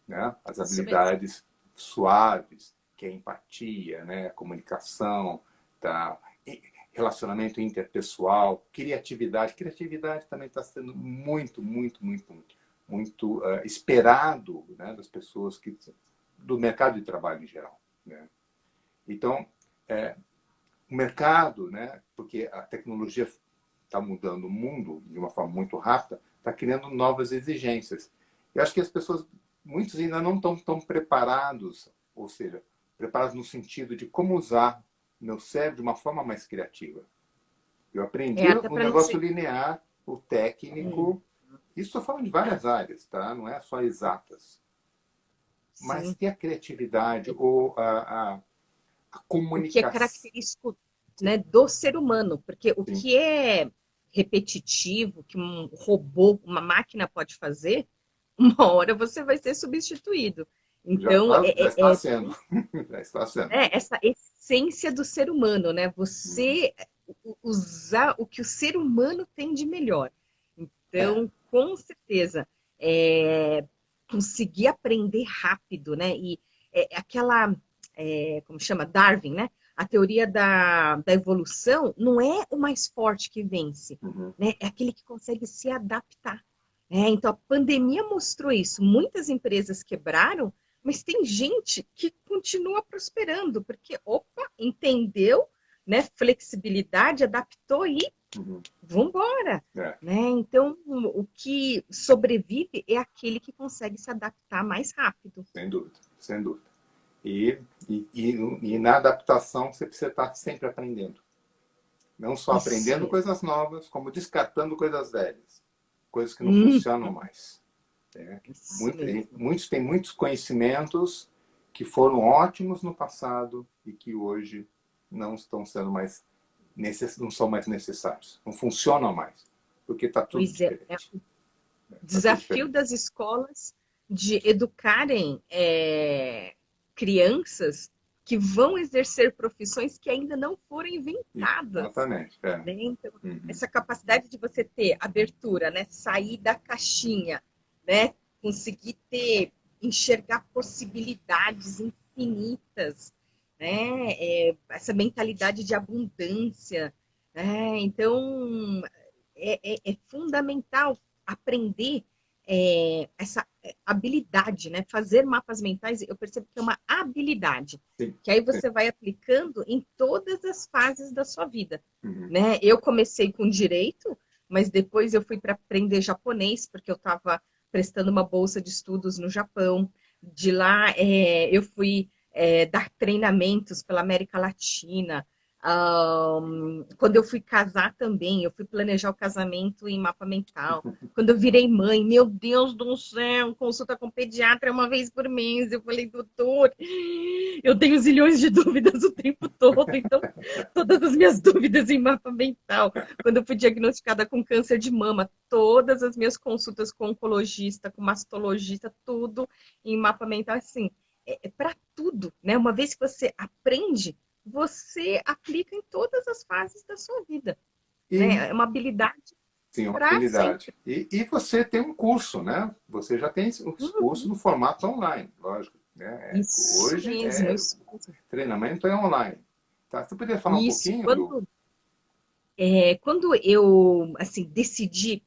né? As habilidades suaves, que é empatia, né? Comunicação, tá? Relacionamento interpessoal, criatividade. Criatividade também está sendo muito, muito, muito, muito esperado, né? Das pessoas do mercado de trabalho em geral, né? Então, o mercado, né? Porque a tecnologia está mudando o mundo de uma forma muito rápida, está criando novas exigências. Eu acho que as pessoas, muitos ainda não estão tão preparados, ou seja, preparados no sentido de como usar meu cérebro de uma forma mais criativa. Eu aprendi Até o para não negócio ser. linear, o técnico. Isso estou falando de várias áreas, tá? Não é só exatas. Mas Sim. ter a criatividade ou a O que é comunicação. característico, né, do ser humano, porque o Sim, que é repetitivo, que um robô, uma máquina pode fazer, uma hora você vai ser substituído. Então, já está sendo. Já está sendo. essa essência do ser humano, né? Uhum. Você usar o que o ser humano tem de melhor. É. Então, com certeza, é, conseguir aprender rápido, né? E aquela, como chama? Darwin, né? A teoria da evolução não é o mais forte que vence, Uhum. né? É aquele que consegue se adaptar. Então, a pandemia mostrou isso. Muitas empresas quebraram, mas tem gente que continua prosperando, porque, opa, entendeu, né? Flexibilidade, adaptou e Uhum. vamos embora, É. né? Então, o que sobrevive é aquele que consegue se adaptar mais rápido. Sem dúvida, sem dúvida. E, e na adaptação você precisa estar sempre aprendendo. Não só Isso aprendendo mesmo. coisas novas, como descartando coisas velhas, coisas que não Hum, funcionam mais. Né? isso mesmo. Muitos têm muitos conhecimentos que foram ótimos no passado e que hoje não estão sendo mais não são mais necessários, não funcionam mais, porque está tudo Pois é, diferente. o Está tudo desafio diferente. das escolas de educarem crianças que vão exercer profissões que ainda não foram inventadas. Exatamente. É. Né? Então, Uhum. essa capacidade de você ter abertura, né? Sair da caixinha, né? Conseguir enxergar possibilidades infinitas, né? Essa mentalidade de abundância, né? Então, é fundamental aprender essa habilidade, né? Fazer mapas mentais, eu percebo que é uma habilidade, Sim. que aí Sim. você vai aplicando em todas as fases da sua vida, Uhum. né? Eu comecei com direito, mas depois eu fui para aprender japonês, porque eu estava prestando uma bolsa de estudos no Japão. De lá, eu fui dar treinamentos pela América Latina. Quando eu fui casar também, eu fui planejar o casamento em mapa mental. Quando eu virei mãe, meu Deus do céu, consulta com pediatra uma vez por mês. Eu falei, doutor, eu tenho zilhões de dúvidas o tempo todo, então todas as minhas dúvidas em mapa mental. Quando eu fui diagnosticada com câncer de mama, todas as minhas consultas com oncologista, com mastologista, tudo em mapa mental, assim, para tudo, né? Uma vez que você aprende, você aplica em todas as fases da sua vida, E né? É uma habilidade sim, uma para habilidade. sempre. E você tem um curso, né? Você já tem os cursos Uhum. no formato online, lógico. Né? Isso Hoje mesmo, isso mesmo. treinamento é online. Tá? Você poderia falar um Isso. pouquinho do. Quando eu assim decidi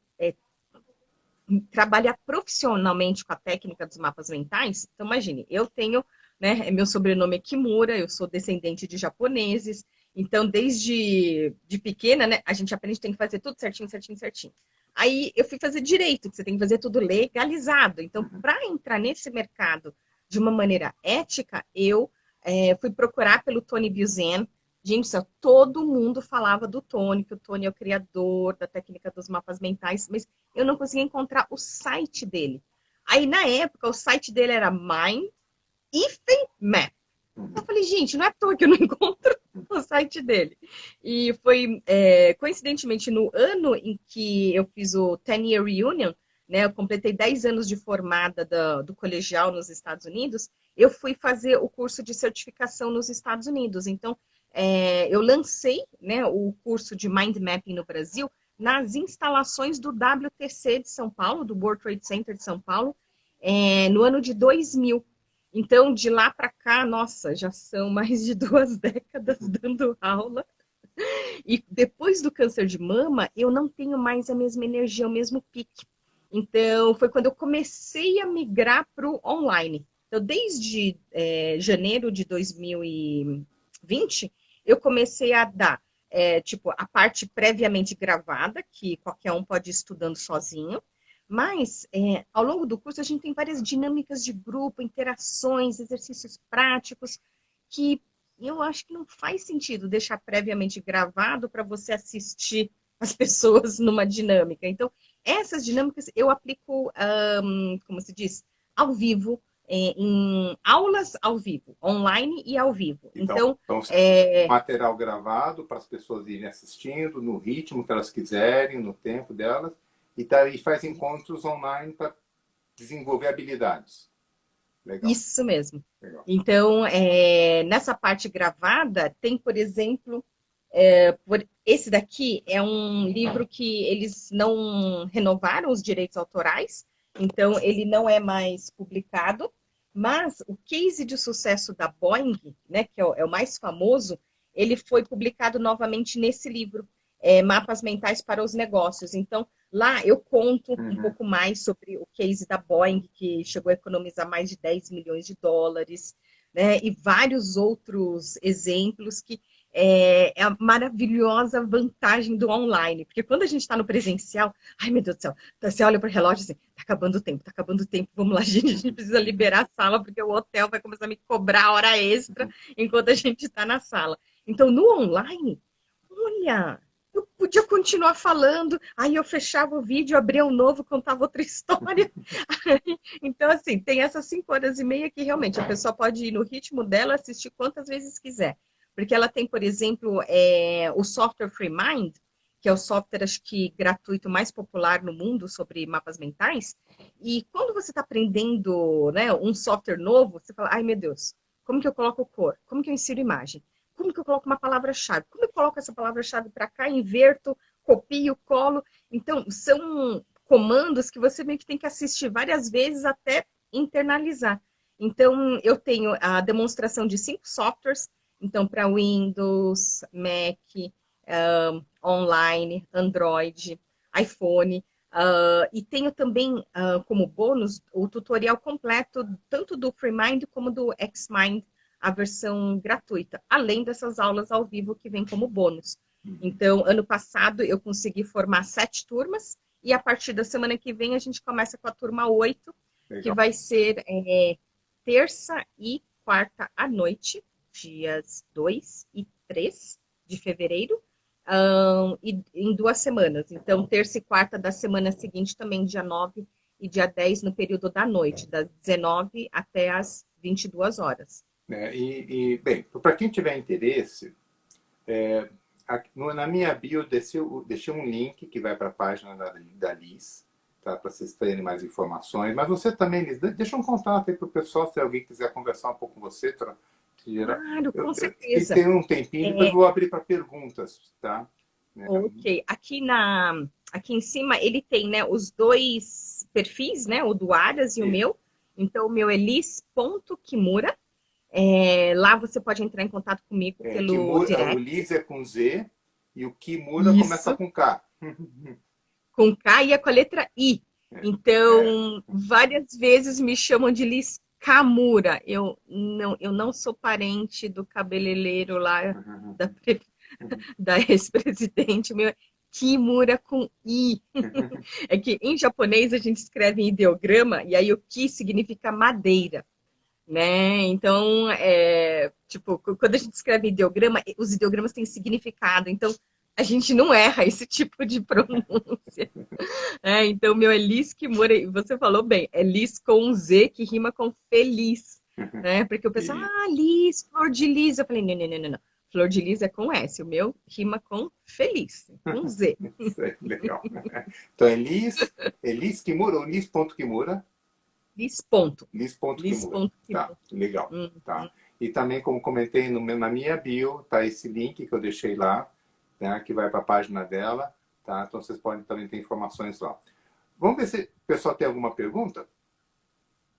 trabalhar profissionalmente com a técnica dos mapas mentais, então imagine, eu tenho, né, meu sobrenome é Kimura, eu sou descendente de japoneses, então desde de pequena, né, a gente aprende que tem que fazer tudo certinho, certinho, certinho. Aí eu fui fazer direito, que você tem que fazer tudo legalizado. Então, Uhum. para entrar nesse mercado de uma maneira ética, eu fui procurar pelo Tony Buzan. Gente, todo mundo falava do Tony, que o Tony é o criador da técnica dos mapas mentais, mas eu não conseguia encontrar o site dele. Aí, na época, o site dele era Mind Map. Eu falei, gente, não é à toa que eu não encontro o site dele. E foi, coincidentemente, no ano em que eu fiz o 10-year reunion, né, eu completei 10 anos de formada do colegial nos Estados Unidos, eu fui fazer o curso de certificação nos Estados Unidos. Então, eu lancei, né, o curso de Mind Mapping no Brasil nas instalações do WTC de São Paulo, do World Trade Center de São Paulo, no ano de 2000. Então, de lá para cá, nossa, já são mais de 2 décadas dando aula. E depois do câncer de mama, eu não tenho mais a mesma energia, o mesmo pique. Então, foi quando eu comecei a migrar para o online. Então, desde janeiro de 2020, eu comecei a dar, tipo, a parte previamente gravada, que qualquer um pode ir estudando sozinho. Mas, ao longo do curso, a gente tem várias dinâmicas de grupo, interações, exercícios práticos, que eu acho que não faz sentido deixar previamente gravado para você assistir as pessoas numa dinâmica. Então, essas dinâmicas eu aplico, como se diz, ao vivo, em aulas ao vivo, online e ao vivo. Então, Então material gravado para as pessoas irem assistindo, no ritmo que elas quiserem, no tempo delas, e faz encontros online para desenvolver habilidades. Legal. Isso mesmo. Legal. Então, nessa parte gravada, tem, por exemplo, esse daqui é um livro que eles não renovaram os direitos autorais, então ele não é mais publicado, mas o case de sucesso da Boeing, né, que é o mais famoso, ele foi publicado novamente nesse livro, Mapas Mentais para os Negócios. Então, lá eu conto um pouco mais sobre o case da Boeing, que chegou a economizar mais de 10 milhões de dólares, né, e vários outros exemplos que é a maravilhosa vantagem do online. Porque quando a gente está no presencial, ai meu Deus do céu, você olha para o relógio assim, tá acabando o tempo, vamos lá, gente, a gente precisa liberar a sala, porque o hotel vai começar a me cobrar hora extra enquanto a gente está na sala. Então, no online, olha, eu podia continuar falando, aí eu fechava o vídeo, abria um novo, contava outra história. Então, assim, tem essas 5 horas e meia que realmente a pessoa pode ir no ritmo dela, assistir quantas vezes quiser. Porque ela tem, por exemplo, o software FreeMind, que é o software, acho que, gratuito mais popular no mundo sobre mapas mentais. E quando você está aprendendo, né, um software novo, você fala, ai meu Deus, como que eu coloco cor? Como que eu insiro imagem? Como que eu coloco uma palavra-chave? Como eu coloco essa palavra-chave para cá, inverto, copio, colo? Então, são comandos que você meio que tem que assistir várias vezes até internalizar. Então, eu tenho a demonstração de 5 softwares, então, para Windows, Mac, online, Android, iPhone. E tenho também, como bônus, o tutorial completo, tanto do FreeMind como do XMind, a versão gratuita, além dessas aulas ao vivo que vem como bônus. Então, ano passado, eu consegui formar 7 turmas, e a partir da semana que vem, a gente começa com a turma 8, Legal. Que vai ser terça e quarta à noite, dias 2 e 3 de fevereiro, e em 2 semanas. Então, terça e quarta da semana seguinte, também dia 9 e dia 10, no período da noite, das 19 até as 22 horas. Bem, para quem tiver interesse, na minha bio deixei um link que vai para a página da Liz, tá, para vocês terem mais informações. Mas você também, Liz, deixa um contato aí para o pessoal, se alguém quiser conversar um pouco com você. Claro, com certeza. Tem um tempinho, depois vou abrir para perguntas, tá? Ok. Aqui em cima ele tem, né, os 2 perfis, né, o do Aras e o meu. Então, o meu é liz.kimura. Lá você pode entrar em contato comigo pelo Kimura, direct. O Liz é com Z e o Kimura começa com K. Com K e é com a letra I. Então, várias vezes me chamam de Liz Kamura. Eu não sou parente do cabeleireiro lá da ex-presidente. Meu é Kimura com I. É que em japonês a gente escreve em ideograma e aí o Ki significa madeira. né? Então, tipo, quando a gente escreve ideograma, os ideogramas têm significado, então a gente não erra esse tipo de pronúncia. Então, meu é Liz Kimura, e você falou bem, é Liz com um Z que rima com feliz, né? Porque o pessoal, E Liz, flor de lis. Eu falei, não, não, não, não, não. Flor de lis é com S, o meu rima com feliz, com Z. isso é legal. Então, Elis Kimura ou Liz.Kimura? Liz ponto. Liz Liz.Kimura. ponto Tá, Kimura. legal. Uhum. Tá. E também, como comentei na minha bio, tá esse link que eu deixei lá, né, que vai para a página dela. Tá? Então, vocês podem também ter informações lá. Vamos ver se o pessoal tem alguma pergunta?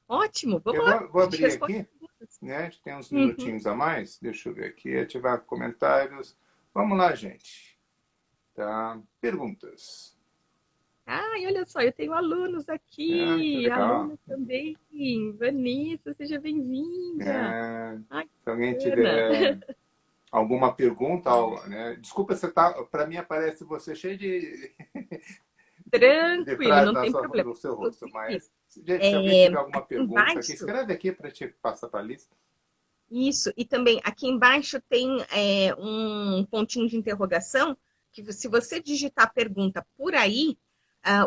Ótimo, vamos Eu lá. vou A gente abrir responde aqui, perguntas. né? A gente tem uns Uhum. minutinhos a mais. Deixa eu ver aqui, ativar comentários. Vamos lá, gente. Tá? Perguntas. Ai, olha só, eu tenho alunos Ah, que aqui, legal. aluna também. Vanessa, seja bem-vinda. É, Ai, se alguém que bacana. tiver alguma pergunta, né? Desculpa, você tá, para mim aparece você cheio de Tranquilo, frases não tem problema. no seu rosto, Inclusive, mas, gente, se alguém tiver alguma aqui pergunta aqui, embaixo, escreve aqui para te passar para a lista. isso, e também aqui embaixo tem um pontinho de interrogação, que se você digitar a pergunta por aí,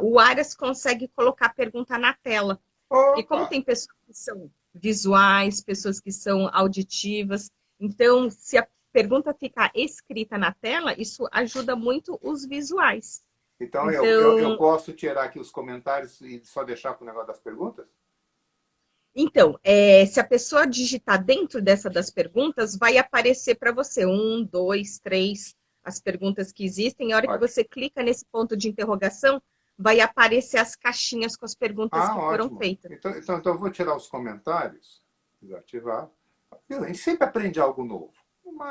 o Aras consegue colocar a pergunta na tela. Porque como Opa! tem pessoas que são visuais, pessoas que são auditivas, então se a pergunta ficar escrita na tela, isso ajuda muito os visuais. Então eu Então, posso tirar aqui os comentários e só deixar com o negócio das perguntas? se a pessoa digitar dentro dessa das perguntas, vai aparecer para você um, dois, três, as perguntas que existem. A hora que Ótimo. você clica nesse ponto de interrogação, vai aparecer as caixinhas com as perguntas Ah, que foram ótimo. feitas. Então eu vou tirar os comentários, desativar. Viu? A gente sempre aprende algo novo.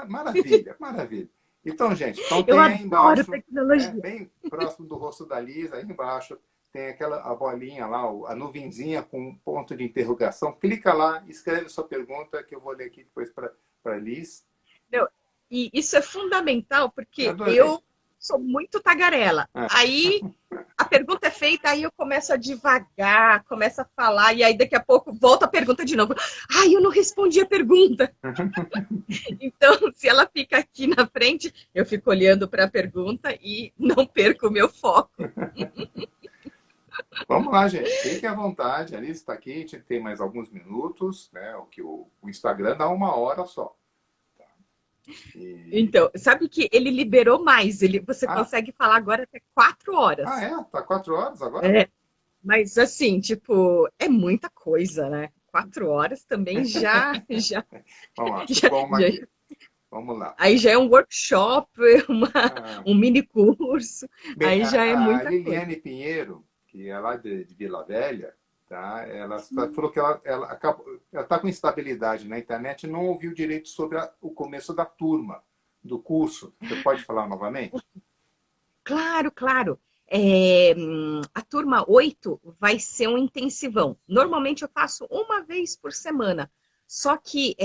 Maravilha, maravilha. Então, gente, então Eu tem aí adoro embaixo, né, tecnologia. bem próximo do rosto da Lisa, aí embaixo, tem aquela a bolinha lá, a nuvenzinha com um ponto de interrogação. Clica lá, escreve sua pergunta, que eu vou ler aqui depois para a Liz. Meu, e isso é fundamental Eu porque adorei. eu sou muito tagarela. Ah, Aí a pergunta é feita, aí eu começo a devagar, começo a falar, e aí daqui a pouco volta a pergunta de novo. Ai, eu não respondi a pergunta. Então, se ela fica aqui na frente, eu fico olhando para a pergunta e não perco o meu foco. vamos lá, gente. Fiquem à vontade. A Liz está aqui, a gente tem mais alguns minutos, né? O que o Instagram dá 1 hora só. E... Então, sabe que ele liberou mais, você Ah, consegue falar agora até 4 horas. é? Tá 4 horas agora? É, mas assim, tipo, é muita coisa, né? 4 horas também Vamos lá, já, supomos já aqui. Vamos lá. aí já é um workshop, Ah, um mini curso, bem, aí já é a muita coisa. Liliane Pinheiro, que é lá de Vila Velha, tá? Ela falou que ela está com instabilidade na internet, não ouviu direito sobre o começo da turma, do curso. Você pode falar novamente? Claro, claro. A turma 8 vai ser um intensivão. Normalmente eu faço uma vez por semana. Só que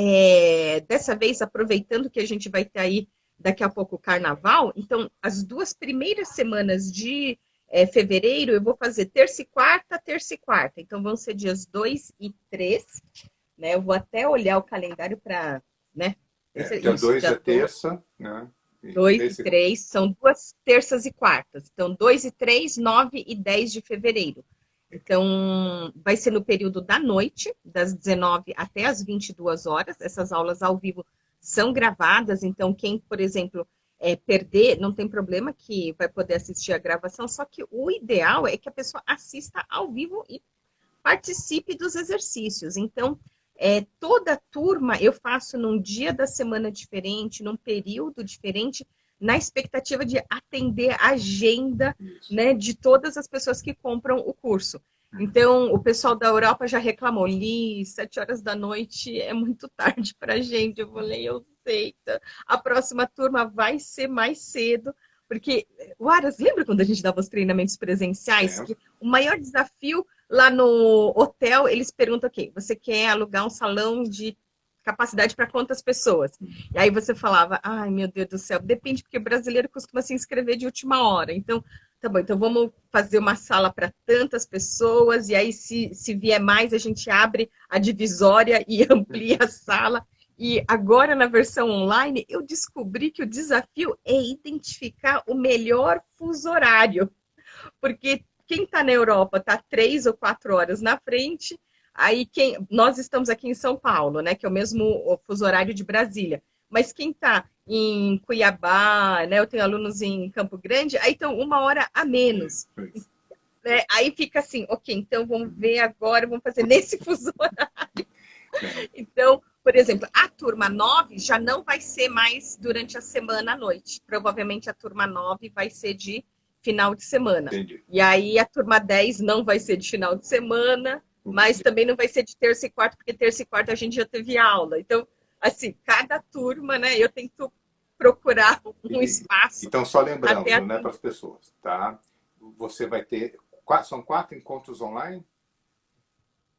dessa vez, aproveitando que a gente vai ter aí daqui a pouco o carnaval, então as 2 primeiras semanas de fevereiro eu vou fazer terça e quarta, terça e quarta. Então vão ser dias 2 e 3, né? Eu vou até olhar o calendário para, né? Dia Isso, 2 dia é 2, terça, né? E 2 e três segundos. 3 são 2 terças e quartas. Então, 2 e 3, 9 e 10 de fevereiro. Então, vai ser no período da noite, das 19 até as 22 horas. Essas aulas ao vivo são gravadas, então quem, por exemplo, perder, não tem problema que vai poder assistir a gravação, só que o ideal é que a pessoa assista ao vivo e participe dos exercícios. Então, toda turma eu faço num dia da semana diferente, num período diferente, na expectativa de atender a agenda, Isso. né, de todas as pessoas que compram o curso. Então, o pessoal da Europa já reclamou, 7 horas da noite é muito tarde para a gente. Eu falei, eu sei, a próxima turma vai ser mais cedo, porque, Aras, lembra quando a gente dava os treinamentos presenciais? Lembro. Que o maior desafio lá no hotel, eles perguntam o quê? Você quer alugar um salão de capacidade para quantas pessoas? E aí você falava, ai meu Deus do céu, depende, porque o brasileiro costuma se inscrever de última hora. Então, Tá bom, então vamos fazer uma sala para tantas pessoas, e aí, se vier mais, a gente abre a divisória e amplia a sala. E agora, na versão online, eu descobri que o desafio é identificar o melhor fuso horário, porque quem está na Europa está 3 ou 4 horas na frente, aí nós estamos aqui em São Paulo, né, que é o mesmo fuso horário de Brasília, mas quem está em Cuiabá, né, eu tenho alunos em Campo Grande, aí estão 1 hora a menos. Né? Aí fica assim, ok, então vamos ver agora, vamos fazer nesse fuso horário. Então, por exemplo, a turma 9 já não vai ser mais durante a semana à noite. Provavelmente a turma 9 vai ser de final de semana. Entendi. E aí a turma 10 não vai ser de final de semana, mas também não vai ser de terça e quarta, porque terça e quarta a gente já teve aula. Então, assim, cada turma, né, eu tento procurar um espaço. Então, só lembrando, né, para as pessoas, tá? Você vai ter, são 4 encontros online?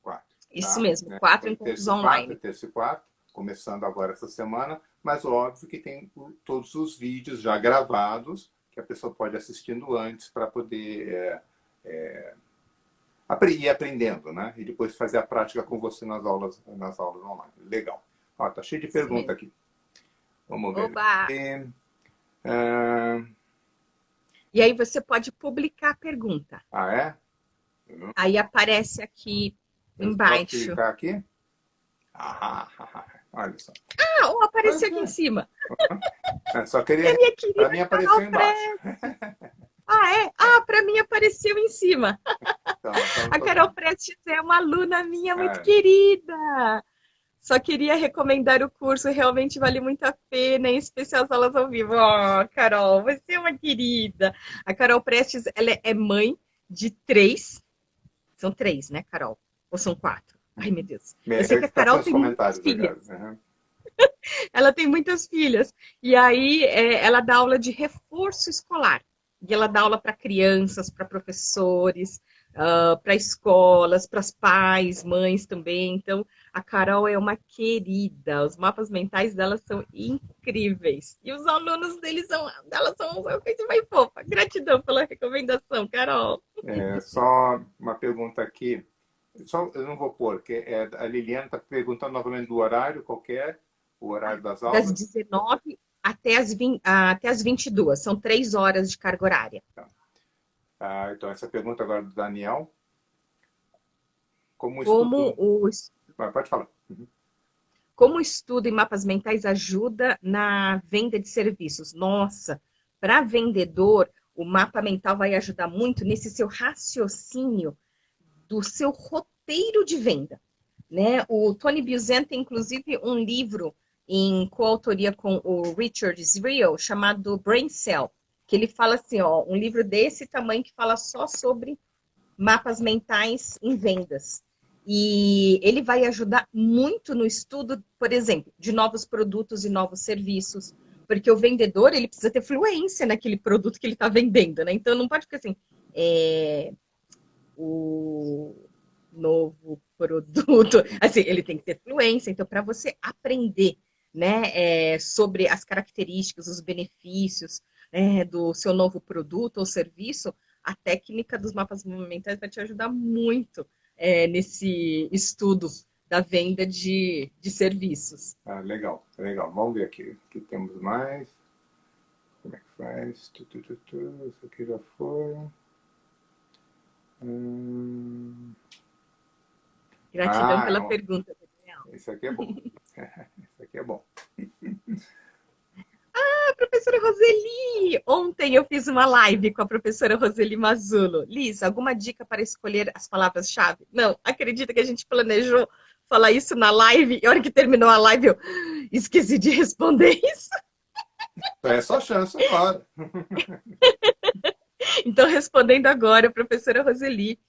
4. Isso tá? mesmo, 4 encontros online. Terça e quarta, começando agora essa semana, mas óbvio que tem todos os vídeos já gravados, que a pessoa pode ir assistindo antes para poder ir aprendendo, né? E depois fazer a prática com você nas aulas online. Legal. Ó, tá cheio de pergunta aqui. Vamos ver. Oba! E aí você pode publicar a pergunta. Ah, é? Aí aparece aqui embaixo. Posso clicar aqui? Olha só. Ou apareceu aqui em cima. Só queria... Para mim apareceu embaixo. Para mim apareceu em cima. Então, a Carol Prestes é uma aluna minha muito querida. Só queria recomendar o curso, realmente vale muito a pena, em especial as aulas ao vivo. Carol, você é uma querida. A Carol Prestes, ela é mãe de 3. São 3, né, Carol? Ou são 4? Ai, meu Deus. Eu sei que a Carol tem muitas filhas. Ela tem muitas filhas. E aí, ela dá aula de reforço escolar. E ela dá aula para crianças, para professores, para escolas, para os pais, mães também. Então, a Carol é uma querida. Os mapas mentais dela são incríveis. E os alunos dela são uma coisa mais fofa. Gratidão pela recomendação, Carol. Só uma pergunta aqui. Eu não vou pôr, porque a Liliana está perguntando novamente do horário, qualquer o horário das aulas. Das 19 até as 22. São 3 horas de carga horária. Então, essa pergunta agora do Daniel. Pode falar. Como o estudo em mapas mentais ajuda na venda de serviços? Nossa, para vendedor, o mapa mental vai ajudar muito nesse seu raciocínio do seu roteiro de venda. Né? O Tony Buzan tem, inclusive, um livro em coautoria com o Richard Israel, chamado Brain Cell, que ele fala assim, um livro desse tamanho que fala só sobre mapas mentais em vendas. E ele vai ajudar muito no estudo, por exemplo, de novos produtos e novos serviços, porque o vendedor, ele precisa ter fluência naquele produto que ele está vendendo, né? Então, não pode ficar assim, o novo produto, assim, ele tem que ter fluência. Então, para você aprender, né, sobre as características, os benefícios do seu novo produto ou serviço, a técnica dos mapas mentais vai te ajudar muito nesse estudo da venda de serviços. Legal. Vamos ver aqui. O que temos mais? Como é que faz? Isso aqui já foi. Gratidão pela pergunta, Daniel. Isso aqui é bom. Isso aqui é bom. Professora Roseli! Ontem eu fiz uma live com a professora Roseli Mazzulo. Liz, alguma dica para escolher as palavras-chave? Não, acredita que a gente planejou falar isso na live e a hora que terminou a live eu esqueci de responder isso. É só chance agora. Então, respondendo agora, professora Roseli,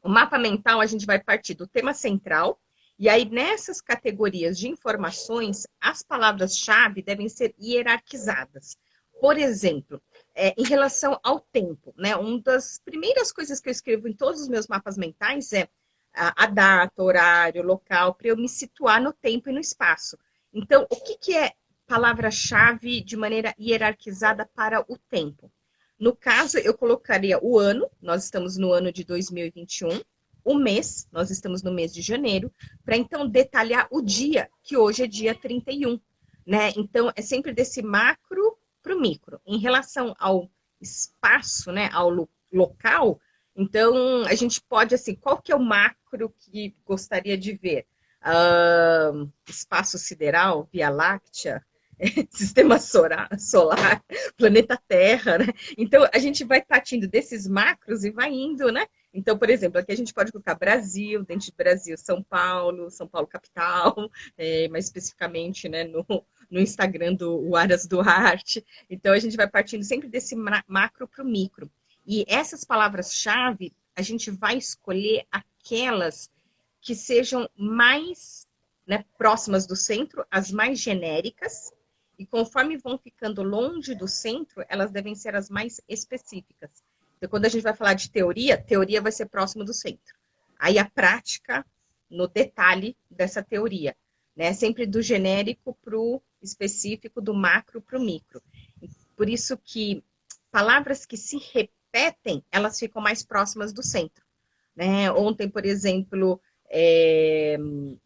o mapa mental a gente vai partir do tema central. E aí, nessas categorias de informações, as palavras-chave devem ser hierarquizadas. Por exemplo, em relação ao tempo, né? Uma das primeiras coisas que eu escrevo em todos os meus mapas mentais é a data, horário, local, para eu me situar no tempo e no espaço. Então, o que é palavra-chave de maneira hierarquizada para o tempo? No caso, eu colocaria o ano, nós estamos no ano de 2021, o mês, nós estamos no mês de janeiro, para então detalhar o dia, que hoje é dia 31, né? Então, é sempre desse macro para o micro. Em relação ao espaço, né, ao local, então a gente pode, assim, qual que é o macro que gostaria de ver? Espaço sideral, Via Láctea, sistema solar, planeta Terra, né? Então, a gente vai partindo desses macros e vai indo, né? Então, por exemplo, aqui a gente pode colocar Brasil, dentro de Brasil, São Paulo capital, mais especificamente, né, no Instagram do Aras Duarte. Então, a gente vai partindo sempre desse macro para o micro. E essas palavras-chave, a gente vai escolher aquelas que sejam mais, né, próximas do centro, as mais genéricas, e conforme vão ficando longe do centro, elas devem ser as mais específicas. Então, quando a gente vai falar de teoria, teoria vai ser próximo do centro. Aí a prática, no detalhe dessa teoria, né? Sempre do genérico para o específico, do macro para o micro. Por isso que palavras que se repetem, elas ficam mais próximas do centro. Né? Ontem, por exemplo,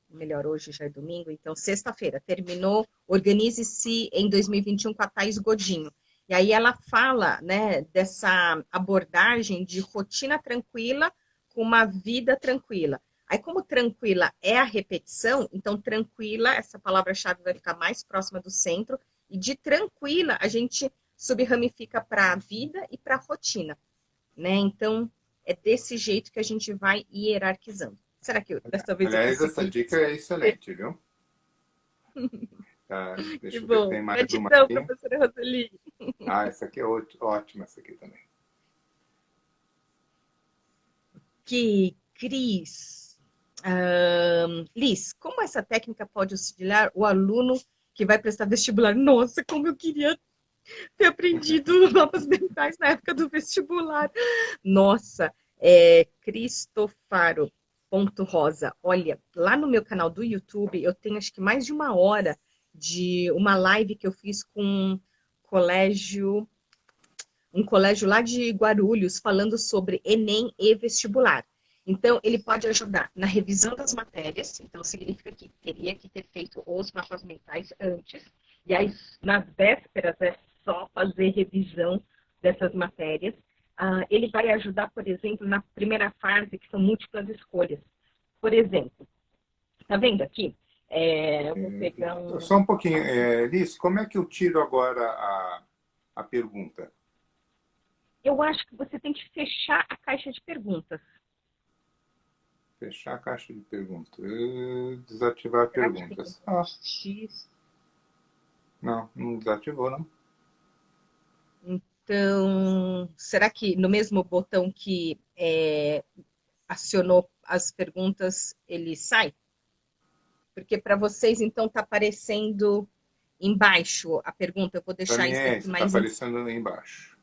melhor, hoje já é domingo, então sexta-feira, terminou Organize-se em 2021 com a Thaís Godinho. E aí ela fala, né, dessa abordagem de rotina tranquila com uma vida tranquila. Aí, como tranquila é a repetição, então tranquila, essa palavra-chave vai ficar mais próxima do centro, e de tranquila a gente subramifica para a vida e para a rotina. Né? Então, é desse jeito que a gente vai hierarquizando. Será que dessa vez eu Aliás, essa consegui? dica é excelente, viu? Tá, Que deixa eu ver, bom. tem mais uma Gratidão, aqui. professora Roseli. Ah, essa aqui é ótima, essa aqui também. Que Cris. Liz, como essa técnica pode auxiliar o aluno que vai prestar vestibular? Nossa, como eu queria ter aprendido mapas mentais na época do vestibular. Nossa, Cristofaro. Rosa. Olha, lá no meu canal do YouTube, eu tenho acho que mais de uma hora de uma live que eu fiz com um colégio lá de Guarulhos, falando sobre Enem e vestibular. Então, ele pode ajudar na revisão das matérias, então significa que teria que ter feito os mapas mentais antes, e aí nas vésperas é só fazer revisão dessas matérias. Ele vai ajudar, por exemplo, na primeira fase, que são múltiplas escolhas. Por exemplo, tá vendo aqui? Eu vou pegar Só um pouquinho. Liz, como é que eu tiro agora a pergunta? Eu acho que você tem que fechar a caixa de perguntas. Fechar a caixa de perguntas. Desativar Será perguntas. X? Não desativou, não. Então, será que no mesmo botão que acionou as perguntas, ele sai? Porque para vocês, então, está aparecendo embaixo a pergunta. Eu vou Para deixar mim isso é aqui isso, está mais. aparecendo ali embaixo.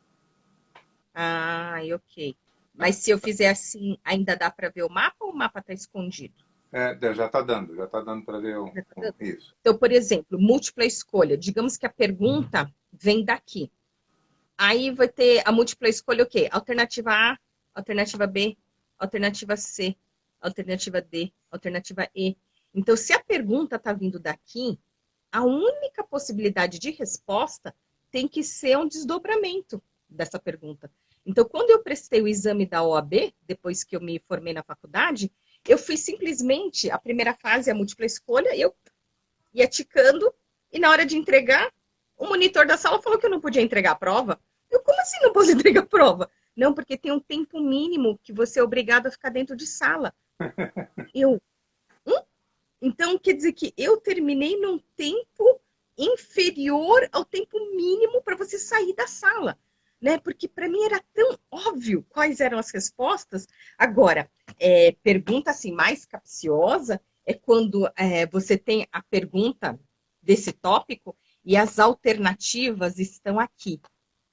Ok. Mas se eu fizer assim, ainda dá para ver o mapa ou o mapa está escondido? Já está dando para ver isso. Então, por exemplo, múltipla escolha. Digamos que a pergunta vem daqui. Aí vai ter a múltipla escolha o quê? Alternativa A, alternativa B, alternativa C, alternativa D, alternativa E. Então, se a pergunta está vindo daqui, a única possibilidade de resposta tem que ser um desdobramento dessa pergunta. Então, quando eu prestei o exame da OAB, depois que eu me formei na faculdade, eu fui simplesmente, a primeira fase, a múltipla escolha, eu ia ticando, e na hora de entregar, o monitor da sala falou que eu não podia entregar a prova. Eu, como assim não posso entregar a prova? Não, porque tem um tempo mínimo que você é obrigado a ficar dentro de sala. Eu, Então, quer dizer que eu terminei num tempo inferior ao tempo mínimo para você sair da sala, né? Porque para mim era tão óbvio quais eram as respostas. Agora, pergunta assim mais capciosa é quando você tem a pergunta desse tópico e as alternativas estão aqui.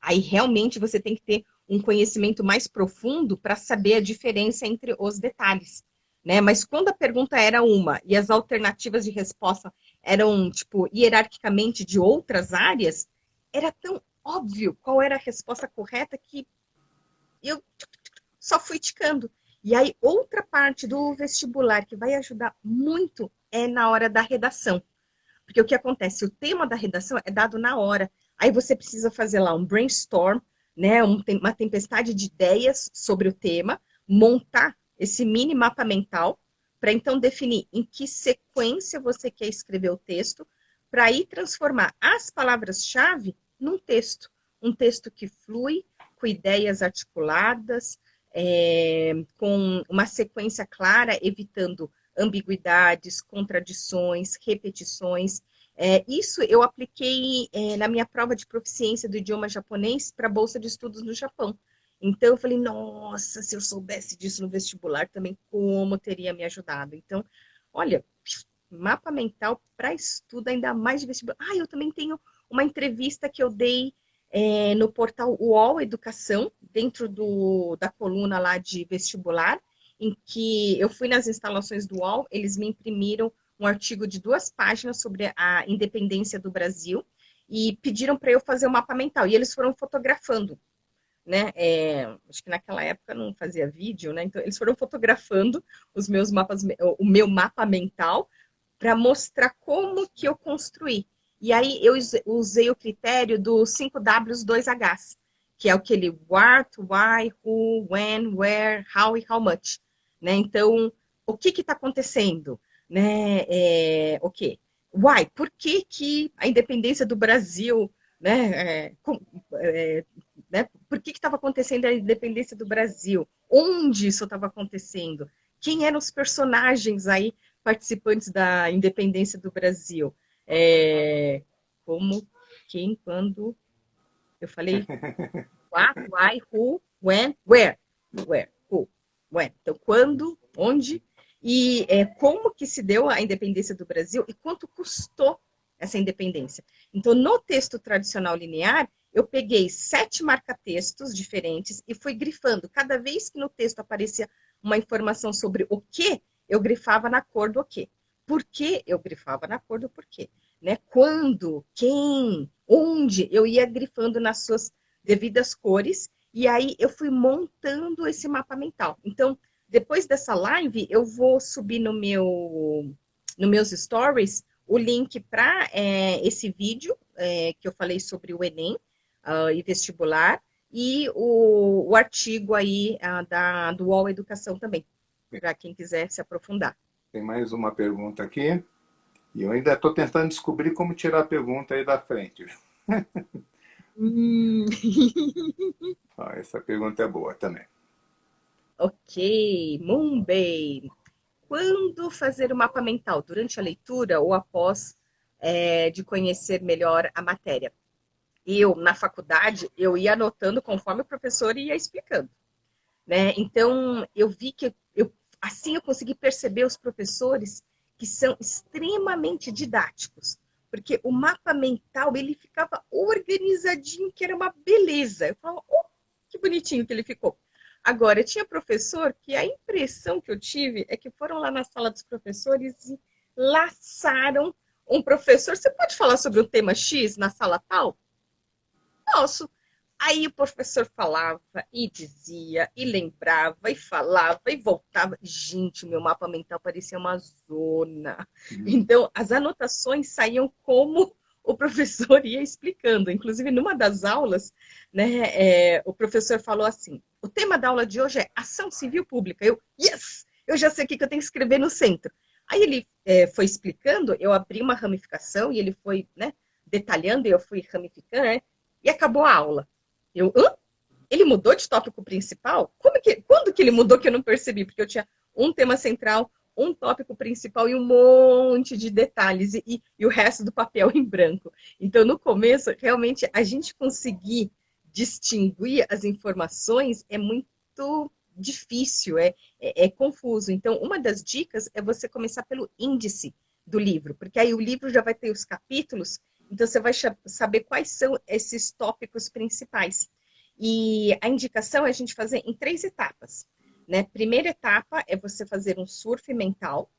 Aí realmente você tem que ter um conhecimento mais profundo para saber a diferença entre os detalhes. Né? Mas quando a pergunta era uma e as alternativas de resposta eram, tipo, hierarquicamente de outras áreas, era tão óbvio qual era a resposta correta que eu só fui ticando. E aí, outra parte do vestibular que vai ajudar muito é na hora da redação. Porque o que acontece? O tema da redação é dado na hora. Aí você precisa fazer lá um brainstorm, né? Uma tempestade de ideias sobre o tema, montar esse mini mapa mental, para então definir em que sequência você quer escrever o texto, para aí transformar as palavras-chave num texto. Um texto que flui, com ideias articuladas, com uma sequência clara, evitando ambiguidades, contradições, repetições. Isso eu apliquei na minha prova de proficiência do idioma japonês para a Bolsa de Estudos no Japão. Então, eu falei, nossa, se eu soubesse disso no vestibular também, como teria me ajudado? Então, olha, mapa mental para estudo, ainda mais de vestibular. Eu também tenho uma entrevista que eu dei no portal UOL Educação, dentro da coluna lá de vestibular, em que eu fui nas instalações do UOL, eles me imprimiram um artigo de 2 páginas sobre a independência do Brasil e pediram para eu fazer o mapa mental. E eles foram fotografando, né? Acho que naquela época não fazia vídeo, né? Então eles foram fotografando os meus mapas, o meu mapa mental, para mostrar como que eu construí. E aí eu usei o critério dos 5 Ws, 2 Hs, que é aquele what, why, who, when, where, how e how much. Né? Então, o que está acontecendo? Né? O quê? Why? Por que a independência do Brasil, né? Né? Por que estava acontecendo a independência do Brasil? Onde isso estava acontecendo? Quem eram os personagens aí participantes da independência do Brasil? Como, quem, quando... Eu falei what, why, who, when, where. Where, who, when. Então, quando, onde e como que se deu a independência do Brasil e quanto custou essa independência. Então, no texto tradicional linear, eu peguei 7 marca-textos diferentes e fui grifando. Cada vez que no texto aparecia uma informação sobre o que, eu grifava na cor do quê. Por que eu grifava na cor do porquê. Né? Quando, quem, onde, eu ia grifando nas suas devidas cores, e aí eu fui montando esse mapa mental. Então, depois dessa live, eu vou subir no meus stories o link para esse vídeo que eu falei sobre o Enem e vestibular, e o artigo aí do UOL Educação também, para quem quiser se aprofundar. Tem mais uma pergunta aqui, e eu ainda estou tentando descobrir como tirar a pergunta aí da frente. Essa pergunta é boa também. Ok, Moonbay. Quando fazer o mapa mental? Durante a leitura ou após de conhecer melhor a matéria? Eu, na faculdade, eu ia anotando conforme o professor ia explicando. Né? Então, eu vi que assim eu consegui perceber os professores que são extremamente didáticos. Porque o mapa mental, ele ficava organizadinho, que era uma beleza. Eu falava, oh, que bonitinho que ele ficou. Agora, tinha professor que a impressão que eu tive é que foram lá na sala dos professores e laçaram um professor. Você pode falar sobre o tema X na sala tal? Posso. Aí o professor falava e dizia, e lembrava, e falava, e voltava. Gente, o meu mapa mental parecia uma zona. Então, as anotações saíam como o professor ia explicando. Inclusive, numa das aulas, né, o professor falou assim, o tema da aula de hoje é ação civil pública. Yes! Eu já sei o que eu tenho que escrever no centro. Aí ele foi explicando, eu abri uma ramificação e ele foi, né, detalhando, e eu fui ramificando, né, e acabou a aula. Hã? Ele mudou de tópico principal? Quando que ele mudou que eu não percebi? Porque eu tinha um tema central, um tópico principal e um monte de detalhes, e o resto do papel em branco. Então, no começo, realmente, a gente conseguir distinguir as informações é muito difícil, é confuso. Então, uma das dicas é você começar pelo índice do livro, porque aí o livro já vai ter os capítulos, então você vai saber quais são esses tópicos principais. E a indicação é a gente fazer em 3 etapas. Né? Primeira etapa é você fazer um surf mental.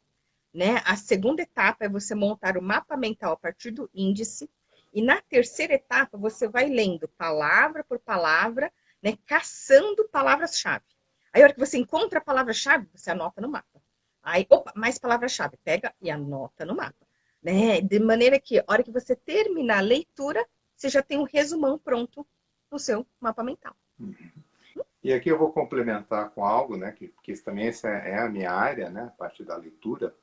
Né? A segunda etapa é você montar o mapa mental a partir do índice. E na terceira etapa, você vai lendo palavra por palavra, né, caçando palavras-chave. Aí, a hora que você encontra a palavra-chave, você anota no mapa. Aí, opa, mais palavra-chave. Pega e anota no mapa. Né? De maneira que, a hora que você terminar a leitura, você já tem um resumão pronto no seu mapa mental. E aqui eu vou complementar com algo, né, que também essa é a minha área, né, a parte da leitura,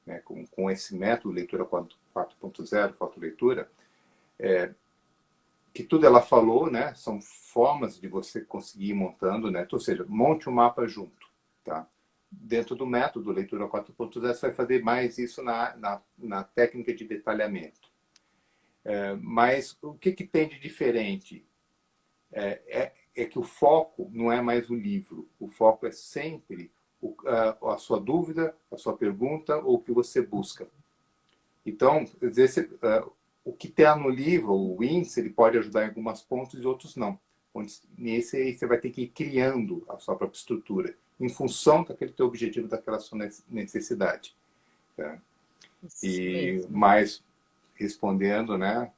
né, com esse método leitura 4.0, fotoleitura, que tudo ela falou, né, são formas de você conseguir ir montando, né, ou seja, monte um mapa junto, tá? Dentro do método leitura 4.0, você vai fazer mais isso na técnica de detalhamento. Mas o que tem de diferente? É que o foco não é mais o livro. O foco é sempre a sua dúvida, a sua pergunta ou o que você busca. Então, às vezes, o que está no livro, o índice, ele pode ajudar em alguns pontos e outros não. Nesse aí você vai ter que ir criando a sua própria estrutura em função daquele teu objetivo, daquela sua necessidade. Tá? E mais respondendo, né?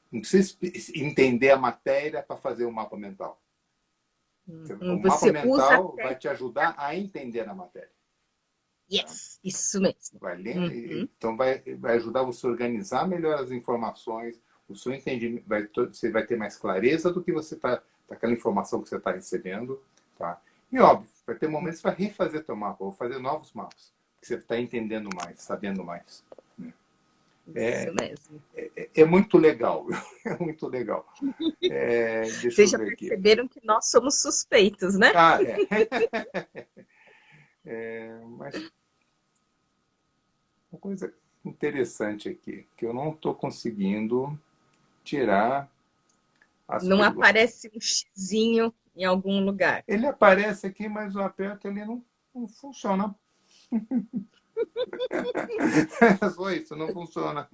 Não precisa entender a matéria para fazer um mapa mental. O mapa mental vai te ajudar a entender a matéria. Yes, tá? Isso mesmo. Vai ler, então vai ajudar você a organizar melhor as informações, o seu entendimento, você vai ter mais clareza do que você está, daquela informação que você está recebendo. Tá? E óbvio, vai ter momentos que você vai refazer teu mapa, ou fazer novos mapas, porque você está entendendo mais, sabendo mais. Né? Isso mesmo. É muito legal, é muito legal. Vocês já perceberam que nós somos suspeitos, né? Mas uma coisa interessante aqui, que eu não estou conseguindo tirar as Não perguntas. Aparece um xizinho em algum lugar. Ele aparece aqui, mas o aperto ele não funciona. Só isso, não funciona.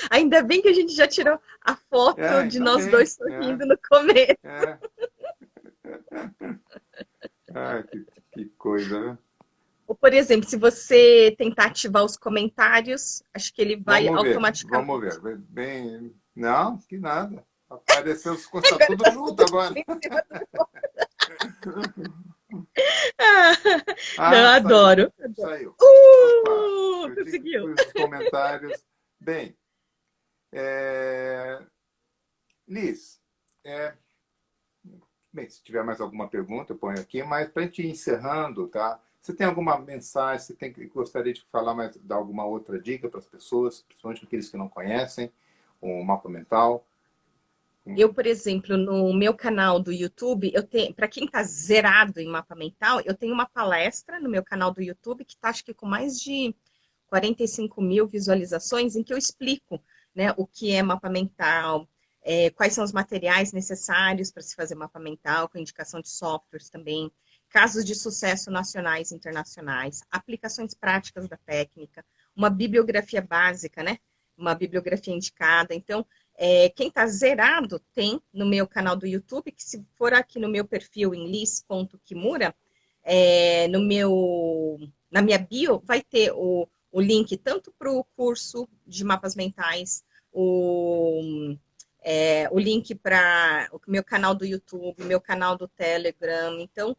Ainda bem que a gente já tirou a foto de nós dois sorrindo no começo. Que coisa, né? Ou, por exemplo, se você tentar ativar os comentários, acho que ele vai automaticamente. Vamos ver. Bem... Não, que nada. Apareceu os coisas tudo junto agora. Não, adoro. Saiu. Conseguiu. Os comentários. Bem, Liz, bem, se tiver mais alguma pergunta, eu ponho aqui, mas para a gente ir encerrando, tá? Você tem alguma mensagem, gostaria de falar mais, dar alguma outra dica para as pessoas, principalmente aqueles que não conhecem o mapa mental? Eu, por exemplo, no meu canal do YouTube, eu tenho, para quem está zerado em mapa mental, eu tenho uma palestra no meu canal do YouTube que está, acho que com mais de 45 mil visualizações, em que eu explico, né, o que é mapa mental, quais são os materiais necessários para se fazer mapa mental, com indicação de softwares também, casos de sucesso nacionais e internacionais, aplicações práticas da técnica, uma bibliografia básica, né? Uma bibliografia indicada. Então, quem está zerado tem no meu canal do YouTube, que se for aqui no meu perfil em liz.kimura, na minha bio vai ter o link tanto para o curso de mapas mentais, o link para o meu canal do YouTube, meu canal do Telegram. Então,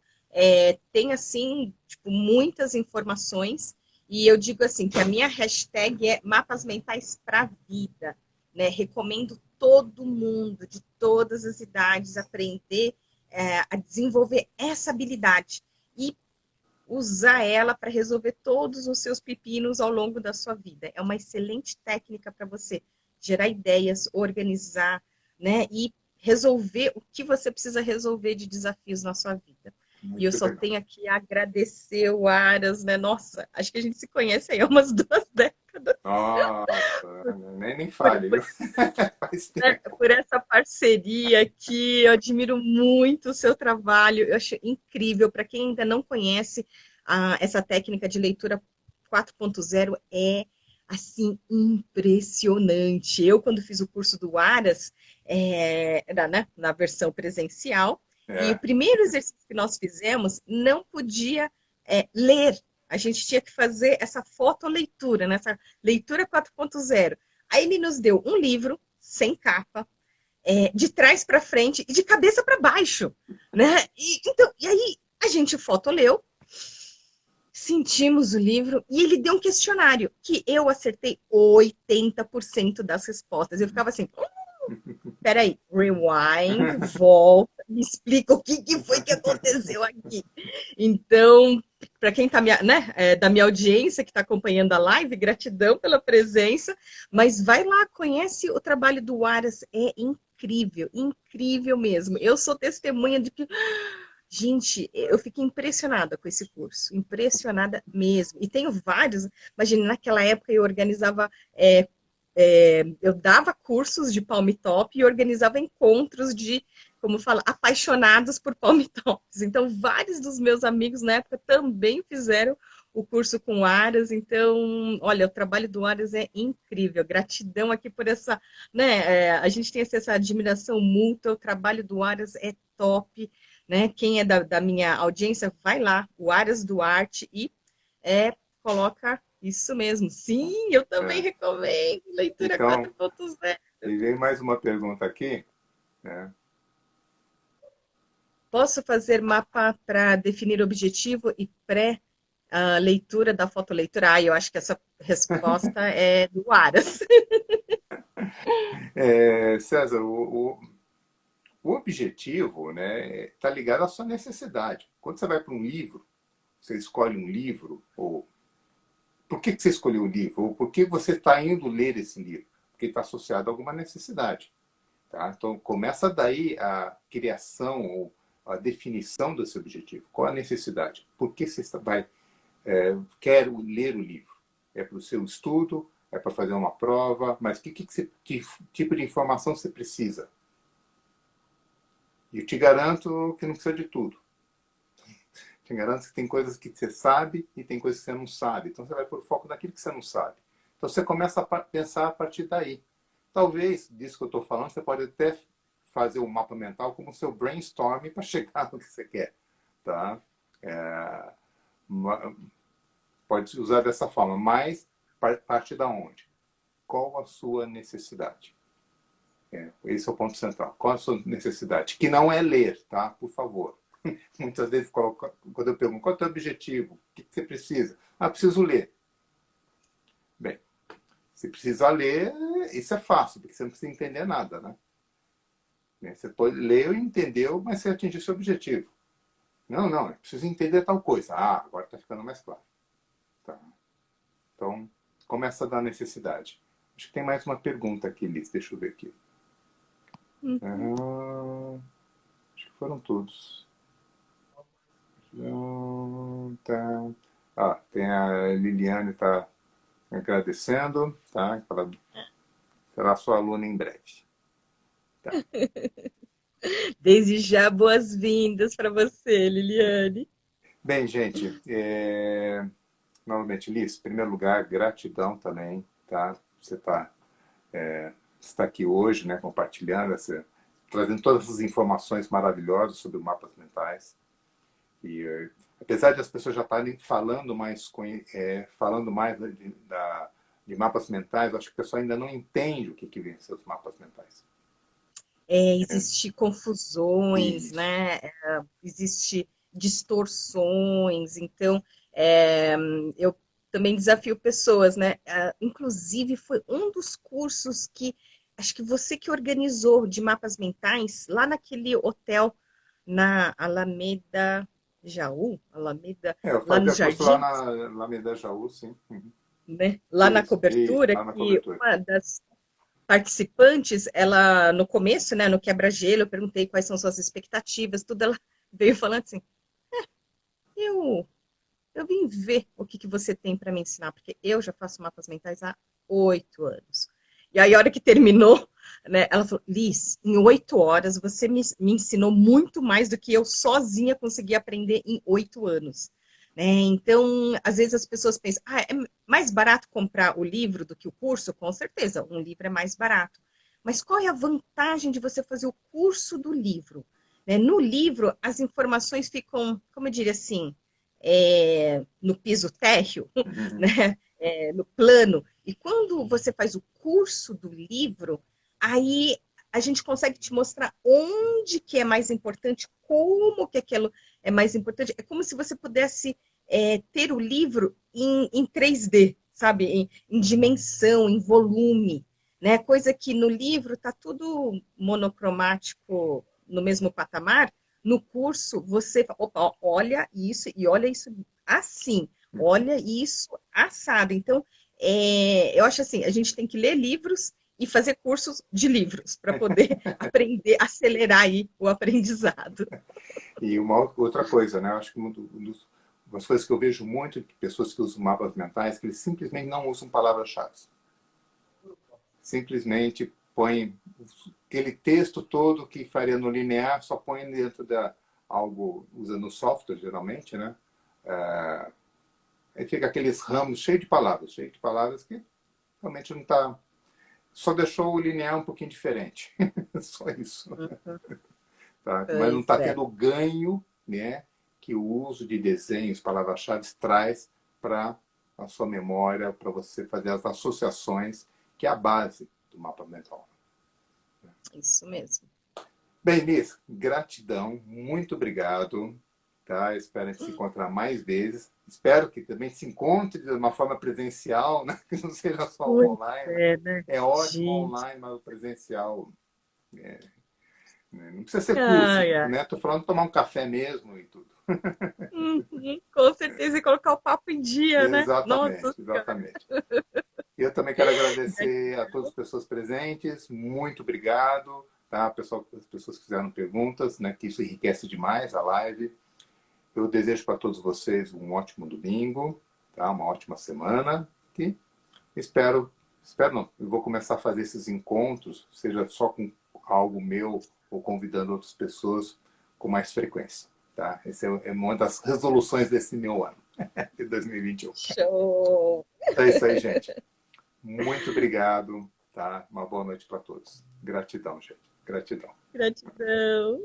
tem, assim, tipo, muitas informações. E eu digo assim, que a minha hashtag é mapas mentais para vida. Né? Recomendo todo mundo, de todas as idades, aprender a desenvolver essa habilidade e usar ela para resolver todos os seus pepinos ao longo da sua vida. É uma excelente técnica para você gerar ideias, organizar, né? E resolver o que você precisa resolver de desafios na sua vida. Muito e eu só tenho aqui a agradecer o Aras, né? Nossa, acho que a gente se conhece aí há umas 2 décadas. Nossa, nem fale, viu? Faz tempo. Por essa parceria aqui, eu admiro muito o seu trabalho, eu acho incrível. Para quem ainda não conhece, essa técnica de leitura 4.0 é, assim, impressionante. Eu, quando fiz o curso do Aras, né, na versão presencial, e o primeiro exercício que nós fizemos não podia ler. A gente tinha que fazer essa fotoleitura, né? Essa leitura 4.0. Aí ele nos deu um livro, sem capa, de trás para frente e de cabeça para baixo, né? E aí a gente fotoleu, sentimos o livro e ele deu um questionário que eu acertei 80% das respostas. Eu ficava assim, peraí, rewind, volta, me explica o que foi que aconteceu aqui. Então, para quem está da minha audiência que está acompanhando a live, gratidão pela presença, mas vai lá, conhece o trabalho do Aras, é incrível, incrível mesmo. Eu sou testemunha de que, gente, eu fiquei impressionada com esse curso, impressionada mesmo. E tenho vários, imagina, naquela época eu organizava eu dava cursos de Palm Top e organizava encontros de, como fala, apaixonados por Palm Tops. Então, vários dos meus amigos na época também fizeram o curso com Aras. Então, olha, o trabalho do Aras é incrível. Gratidão aqui por essa, né? A gente tem essa admiração mútua. O trabalho do Aras é top, né? Quem é da minha audiência, vai lá, o Aras Duarte e coloca isso mesmo. Sim, eu também recomendo. Leitura Então, 4.0. e vem mais uma pergunta aqui, né? Posso fazer mapa para definir objetivo e pré-leitura da fotoleitura? Eu acho que essa resposta é do Aras. César, o objetivo, né, está ligado à sua necessidade. Quando você vai para um livro, você escolhe um livro, ou por que você escolheu o livro? Ou por que você está indo ler esse livro? Porque está associado a alguma necessidade. Tá? Então, começa daí a criação ou a definição desse objetivo. Qual a necessidade? Por que você quer ler o livro? É para o seu estudo? É para fazer uma prova? Mas que tipo de informação você precisa? E eu te garanto que não precisa de tudo. Te garanto que tem coisas que você sabe e tem coisas que você não sabe. Então, você vai pôr foco naquilo que você não sabe. Então, você começa a pensar a partir daí. Talvez, disso que eu estou falando, você pode até fazer um mapa mental como seu brainstorming para chegar no que você quer. Tá? Pode usar dessa forma, mas parte da onde? Qual a sua necessidade? Esse é o ponto central. Qual a sua necessidade? Que não é ler, tá? Por favor. Muitas vezes, quando eu pergunto qual é o teu objetivo, o que você precisa? Preciso ler. Bem, se precisar ler, isso é fácil, porque você não precisa entender nada, né? Você pode ler e entendeu, mas você atingiu seu objetivo. Não, eu preciso entender tal coisa. Agora está ficando mais claro. Tá. Então, começa da necessidade. Acho que tem mais uma pergunta aqui, Liz. Deixa eu ver aqui. Acho que foram todos. Tem a Liliane está agradecendo, tá? Ela será sua aluna em breve. Tá. Desde já, boas-vindas para você, Liliane. Bem, gente, novamente, Liz, em primeiro lugar, gratidão também, tá? Você está aqui hoje, né, compartilhando, trazendo todas essas informações maravilhosas sobre mapas mentais. E apesar de as pessoas já estarem falando mais de mapas mentais, acho que o pessoal ainda não entende o que vem ser os mapas mentais. Existem confusões, Isso. né? Existe distorções. Então, eu também desafio pessoas, né? Inclusive, foi um dos cursos que acho que você que organizou de mapas mentais lá naquele hotel na Alameda Jaú, Eu lá nos fazia curso lá Jardins, na Alameda Jaú, sim. Uhum. né? Lá na Isso, cobertura, lá na que cobertura. uma das participantes, ela no começo, né, no quebra-gelo, eu perguntei quais são suas expectativas, tudo, ela veio falando assim, eu, eu vim ver o que você tem para me ensinar, porque eu já faço mapas mentais há 8 anos. E aí, a hora que terminou, né, ela falou, Liz, em 8 horas você me ensinou muito mais do que eu sozinha consegui aprender em 8 anos. Né? Então, às vezes as pessoas pensam, é mais barato comprar o livro do que o curso? Com certeza, um livro é mais barato. Mas qual é a vantagem de você fazer o curso do livro? Né? No livro, as informações ficam, como eu diria assim, no piso térreo, Uhum. né? No plano. E quando você faz o curso do livro, aí a gente consegue te mostrar onde que é mais importante, como que aquilo é mais importante. É como se você pudesse ter o livro em 3D, sabe? Em dimensão, em volume, né? Coisa que no livro está tudo monocromático no mesmo patamar. No curso, você opa, olha isso e olha isso assim, olha isso assado. Então, eu acho assim, a gente tem que ler livros e fazer cursos de livros para poder aprender, acelerar aí o aprendizado. E uma outra coisa, né? Eu acho que umas coisas que eu vejo muito de pessoas que usam mapas mentais, que eles simplesmente não usam palavras-chave. Simplesmente põe aquele texto todo que faria no linear, só põe dentro da algo, usando software geralmente, né? Aí fica aqueles ramos cheios de palavras que realmente não está. Só deixou o linear um pouquinho diferente. Só isso. Tá? Mas não está Pois é. tendo o ganho, né, que o uso de desenhos, palavras-chave traz para a sua memória, para você fazer as associações, que é a base do mapa mental. Isso mesmo. Bem, Liz, gratidão, muito obrigado. Tá? Espero a gente se encontrar mais vezes. Espero que também se encontre de uma forma presencial, né? Que não seja só o Pois online. é, né? É ótimo Gente. online, mas o presencial não precisa ser curso, Ai, ai. né? Estou falando de tomar um café mesmo e tudo. Com certeza, e colocar o papo em dia, né? Nossa Exatamente, Senhora. exatamente. Eu também quero agradecer a todas as pessoas presentes. Muito obrigado. Tá? Pessoal, as pessoas que fizeram perguntas, né? Que isso enriquece demais a live. Eu desejo para todos vocês um ótimo domingo, tá? Uma ótima semana. E espero não, eu vou começar a fazer esses encontros, seja só com algo meu ou convidando outras pessoas com mais frequência. Tá? Essa é uma das resoluções desse meu ano, de 2021. Show! Então é isso aí, gente. Muito obrigado. Tá? Uma boa noite para todos. Gratidão, gente. Gratidão. Gratidão.